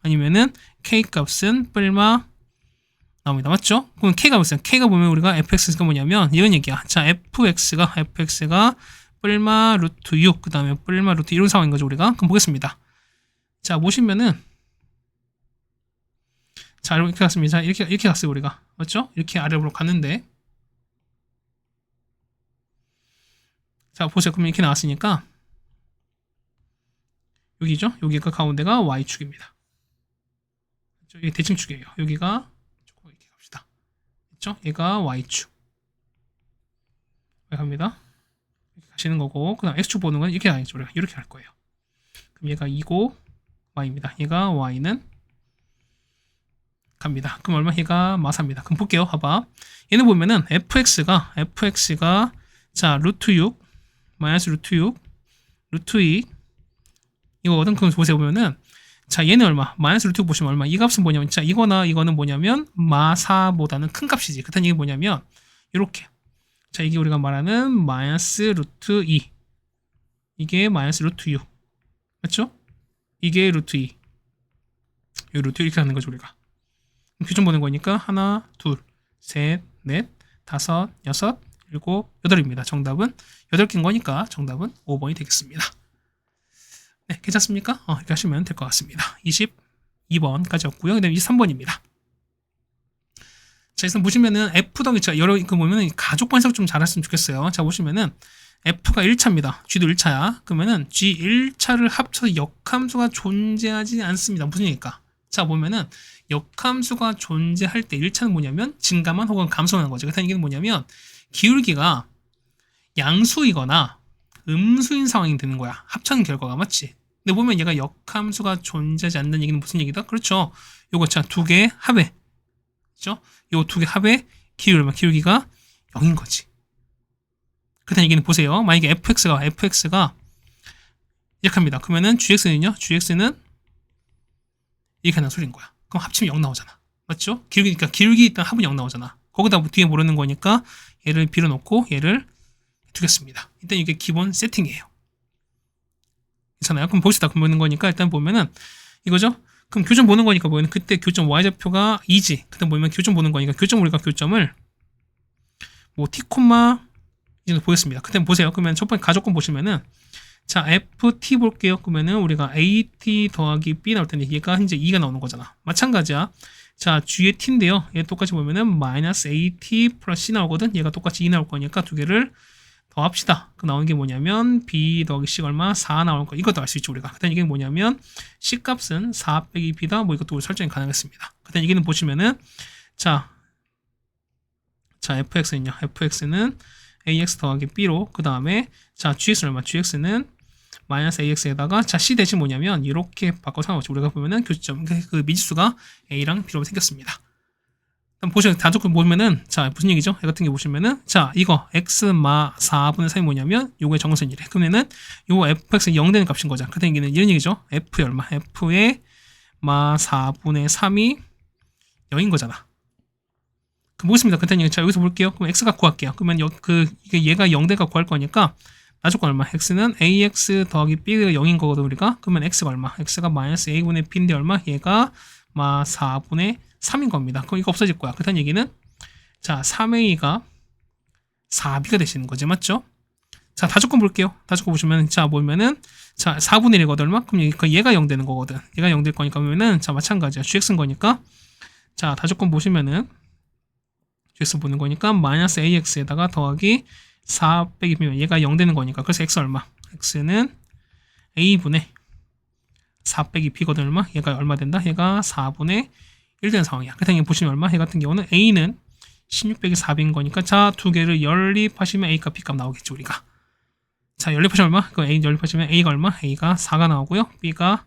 아니면은 k값은 뿔마 나옵니다. 맞죠? 그럼 k가 무슨? k가 보면 우리가 fx가 뭐냐면 이런 얘기야. 자, fx가 뿔마 루트 6, 그 다음에 뿔마 루트 이런 상황인 거죠, 우리가. 그럼 보겠습니다. 자, 보시면은 자, 이렇게 갔습니다. 자, 이렇게 갔어요, 우리가. 맞죠? 이렇게 아래로 갔는데 자, 보세요. 그럼 이렇게 나왔으니까 여기죠? 여기가 가운데가 y축입니다. 여기 대칭축이에요. 여기가 조금 이렇게 갑시다. 그렇죠? 얘가 y축. 갑니다. 이렇게 가시는 거고, 그다음 x축 보는 건 이렇게 아니죠. 이렇게 할 거예요. 그럼 얘가 2고, y입니다. 얘가 y는 갑니다. 그럼 얼마? 얘가 마사입니다. 그럼 볼게요. 봐봐. 얘는 보면은 fx가 자 루트 6 마이너스 루트 6 루트 2 이거거든. 그럼 보세요. 보면은 자 얘는 얼마? 마이너스 루트 6 보시면 얼마? 이 값은 뭐냐면 자 이거나 이거는 뭐냐면 마사보다는 큰 값이지. 그렇다는 얘기 뭐냐면 이렇게 자 이게 우리가 말하는 마이너스 루트 2 이게 마이너스 루트 6 맞죠? 이게 루트 2 이 루트 이렇게 하는 거죠 우리가. 규정 보는 거니까 하나, 둘, 셋, 넷, 다섯, 여섯, 일곱, 여덟입니다. 정답은 8개인 거니까 정답은 5번이 되겠습니다. 네, 괜찮습니까? 이렇게 하시면 될 것 같습니다. 22번까지였고요. 그 다음에 23번입니다. 자, 여기서 보시면은 F 더하기 자 여러 그 보면은 가족 관석 좀 잘했으면 좋겠어요. 자, 보시면은 F가 1차입니다. G도 1차야. 그러면은 G 1차를 합쳐서 역함수가 존재하지 않습니다. 무슨 얘기일까? 자, 보면은 역함수가 존재할 때 1차는 뭐냐면 증가만 혹은 감소하는 거죠. 그렇다는 얘기는 뭐냐면 기울기가 양수이거나 음수인 상황이 되는 거야. 합쳐는 결과가 맞지? 근데 보면 얘가 역함수가 존재하지 않는 얘기는 무슨 얘기다? 그렇죠. 요거 자, 두 개 합해. 그렇죠? 요 두 개 합해 기울기가 0인 거지. 그렇다는 얘기는 보세요. 만약에 fx가 이렇게 합니다. 그러면은 gx는요? gx는 이렇게 하는 소리인 거야. 그럼 합치면 0 나오잖아. 맞죠? 기울기니까 기울기 일단 합은 0 나오잖아. 거기다 뒤에 모르는 거니까 얘를 빌어놓고 얘를 두겠습니다. 일단 이게 기본 세팅이에요. 괜찮아요? 그럼 봅시다. 그럼 보는 거니까 일단 보면은 이거죠? 그럼 교점 보는 거니까 보면 그때 교점 y좌표가 2지. 그다음 보면 교점 보는 거니까 우리가 교점을 뭐 t, 이제 보겠습니다. 그때 보세요. 그러면 첫 번째 가족권 보시면은 자 ft 볼게요. 그러면은 우리가 at 더하기 b 나올 텐데 얘가 이제 2가 나오는 거잖아. 마찬가지야. 자 g의 t인데요. 얘 똑같이 보면은 마이너스 at 플러스 c 나오거든. 얘가 똑같이 2 나올 거니까 두 개를 더합시다. 그 나오는 게 뭐냐면 b 더하기 c가 얼마? 4 나오는 거. 이것도 알 수 있죠 우리가. 그다음 이게 뭐냐면 c 값은 4 빼기 b다. 뭐 이것도 설정이 가능했습니다. 그다음 이게는 보시면은 자 fx는 ax 더하기 b로 그 다음에 자 gx는 얼마? gx는 마이너스 ax에다가 자 c 대신 뭐냐면 이렇게 바꿔 상관없이 우리가 보면은 교점 그 미지수가 a랑 b로 생겼습니다. 그럼 보시면 단조건 보면은 자 무슨 얘기죠? 이 같은 게 보시면은 자 이거 x 마 4분의 3이 뭐냐면 요거의 정선이래. 그러면은 요거 fx가 0 되는 값인 거죠. 그 얘기는 이런 얘기죠. f의 얼마? f의 마 4분의 3이 0인 거잖아. 그럼 보겠습니다. 그렇다는 얘기. 자 여기서 볼게요. 그럼 x 갖고 할게요. 그러면 이게 얘가 0대 갖고 할 거니까 나조건 얼마? x는 ax 더하기 b가 0인 거거든 우리가. 그러면 x가 얼마? x가 마이너스 a분의 b인데 얼마? 얘가 마 4분의 3인 겁니다. 그럼 이거 없어질 거야. 그렇다는 얘기는 자 3a가 4b가 되시는 거지 맞죠? 자 다조건 볼게요. 다조건 보시면 자 보면은 자 4분의 1이거든 얼마? 그럼 얘가 0 되는 거거든. 얘가 0 될 거니까 보면은 자 마찬가지야. gx인 거니까 자 다조건 보시면은 gx 보는 거니까 마이너스 ax에다가 더하기 4 빼기 b면 얘가 0 되는 거니까 그래서 x 얼마? x는 a분의 4 빼기 b거든 얼마? 얘가 얼마 된다? 얘가 4분의 1 되는 상황이야. 그 다음에 보시면 얼마? 얘 같은 경우는 a는 16 빼기 4b인 거니까 자 두 개를 연립하시면 a값 b값 나오겠죠 우리가. 자 연립하시면 얼마? 그 a 연립하시면 a가 얼마? a가 4가 나오고요. b가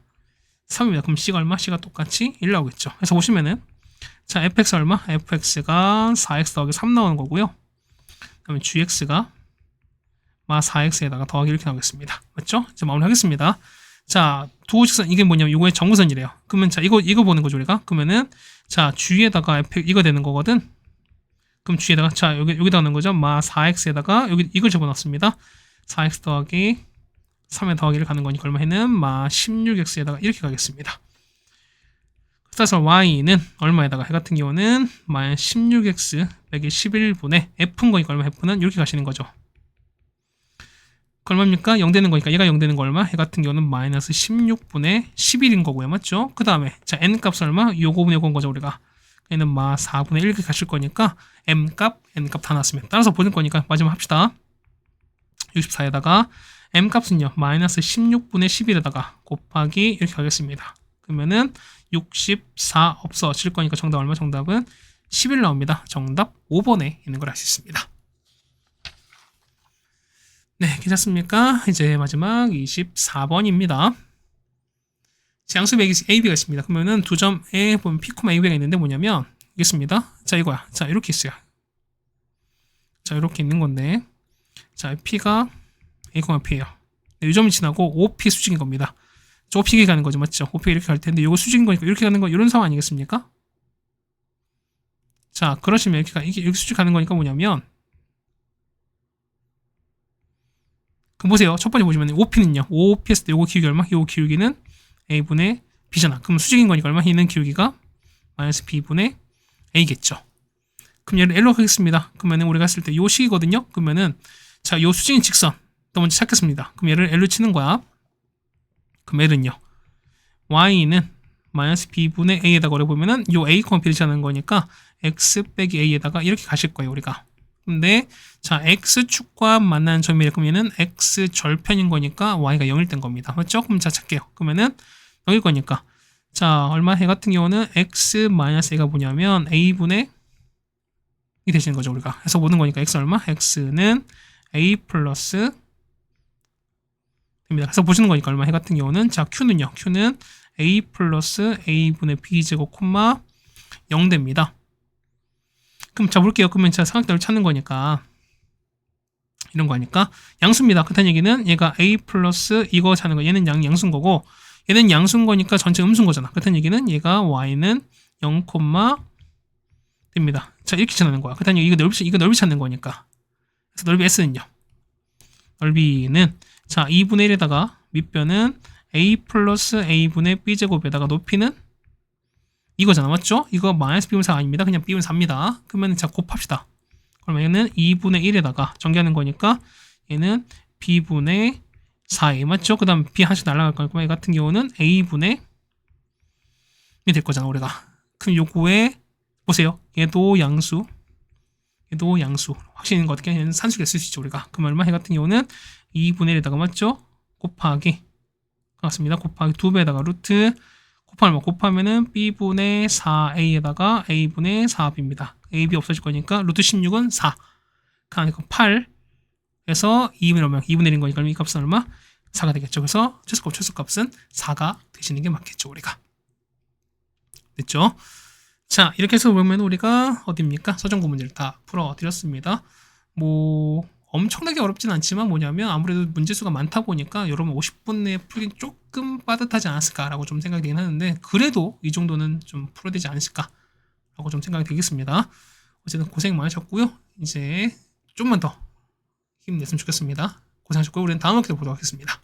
3입니다. 그럼 c가 얼마? c가 똑같이 1 나오겠죠. 그래서 보시면은 자 fx 얼마? fx가 4x 더하기 3 나오는 거고요. 그러면 gx가 마 4x에다가 더하기 이렇게 나오겠습니다. 맞죠? 이제 마무리하겠습니다. 자, 두호직선 이게 뭐냐면 이거의 정선이래요. 그러면 자 이거 보는 거죠 우리가. 그러면은 자 g에다가 이거 되는 거거든. 그럼 g에다가 자 여기다 넣는 거죠. 마 4x에다가 여기 이걸 집어넣습니다. 4x 더하기 3에 더하기를 가는 거니까 얼마 해는 마 16x에다가 이렇게 가겠습니다. 따라서 y는 얼마에다가 해 같은 경우는 마이너스 16x 빼기 11분의 f인 거니까 얼마 f는 이렇게 가시는 거죠. 그 얼마입니까? 0 되는 거니까 얘가 0 되는 거 얼마? 해 같은 경우는 마이너스 16분의 11인 거고요. 맞죠? 그 다음에 자 n 값은 얼마? 요거분의 요건 거죠 우리가. 얘는 마 4분의 1 이렇게 가실 거니까 m 값, n 값 다 나왔습니다. 따라서 보는 거니까 마지막 합시다. 64에다가 m 값은요 마이너스 16분의 11에다가 곱하기 이렇게 가겠습니다. 그러면은 64 없어질 거니까 정답 얼마? 정답은 11 나옵니다. 정답 5번에 있는 걸 알 수 있습니다. 네, 괜찮습니까? 이제 마지막 24번입니다. 양수 AB가 있습니다. 그러면은 두 점에 보면 P, AB가 있는데 뭐냐면 이겠습니다. 자, 이거야. 자, 이렇게 있어요. 자, 이렇게 있는 건데, 자, P가 A, P예요. 이 점이 지나고 OP 수직인 겁니다. 저 OP가 가는 거죠, 맞죠? OP가 이렇게 갈 텐데, 이거 수직인 거니까 이렇게 가는 거 이런 상황 아니겠습니까? 자, 그러시면 이렇게 수직 가는 거니까 뭐냐면, 그럼 보세요. 첫 번째 보시면 OP는요. OP 했을 때 요거 기울기 얼마? 요 기울기는 A분의 B잖아. 그럼 수직인 거니까 얼마? 얘는 기울기가 마이너스 B분의 A겠죠. 그럼 얘를 L로 하겠습니다. 그러면은 우리가 했을 때 요 식이거든요. 그러면은 자, 요 수직인 직선 또 먼저 찾겠습니다. 그럼 얘를 L로 치는 거야. 그럼 L은요. Y는 마이너스 B분의 A에다가 어려 보면은 요 A, B를 하는 거니까 X 빼기 A에다가 이렇게 가실 거예요, 우리가. 근데 자, X축과 만나는 점이래. 그럼 얘는 X 절편인 거니까 Y가 0일 땐 겁니다. 맞죠? 그럼 자, 찾게요. 그러면은 0일 거니까 자, 얼마 해 같은 경우는 X 마이너스 A가 뭐냐면 A분의 이 되시는 거죠, 우리가. 해서 보는 거니까 X 얼마? X는 A 플러스 됩니다. 그래서 보시는 거니까 얼마 해 같은 경우는 자, Q는요. Q는 A 플러스 A분의 B제곱 콤마 0 됩니다. 그럼 자, 볼게요. 그러면 제가 삼각형을 찾는 거니까 이런 거니까 양수입니다. 그렇다는 얘기는 얘가 A 플러스 이거 찾는 거 얘는 양수인 거고 얘는 양수인 거니까 전체 음수인 거잖아. 그렇다는 얘기는 얘가 Y는 0, 됩니다. 자, 이렇게 지나는 거야. 그렇다는 얘기 이거 넓이 찾는 거니까. 그래서 넓이 S는요. 넓이는 자, 2분의 1에다가 밑변은 A 플러스 A분의 B제곱에다가 높이는 이거잖아. 맞죠? 이거 마이너스 B분의 4 아닙니다. 그냥 B분의 4입니다. 그러면 자, 곱합시다. 그러면 얘는 2분의 1에다가 전개하는 거니까 얘는 B분의 4A 맞죠? 그 다음 B 하나씩 날아갈 거니까 얘 같은 경우는 A분의 이 될 거잖아, 우리가. 그럼 요거에 보세요. 얘도 양수. 얘도 양수. 확실한 거 어떻게 얘는 산수를 쓸 수 있죠, 우리가. 그럼 얼마? 얘 같은 경우는 2분의 1에다가 맞죠? 곱하기 맞습니다. 곱하기 2배에다가 루트 곱하면은 B분의 4A에다가 A분의 4B입니다. AB 없어질 거니까 루트 16은 4. 그러니까 8에서 2분의 1인 거니까 이 값은 얼마? 4가 되겠죠. 그래서 최소값은 4가 되시는 게 맞겠죠, 우리가. 됐죠? 자, 이렇게 해서 보면 우리가 어디입니까? 서정구 문제를 다 풀어드렸습니다. 뭐 엄청나게 어렵진 않지만 뭐냐면 아무래도 문제수가 많다 보니까 여러분 50분 내에 풀긴 조금 빠듯하지 않았을까라고 좀 생각이 되긴 하는데 그래도 이 정도는 좀 풀어야 되지 않을까라고 좀 생각이 되겠습니다. 어쨌든 고생 많으셨고요. 이제 좀만 더 힘냈으면 좋겠습니다. 고생하셨고요. 우리는 다음 학기에 보도록 하겠습니다.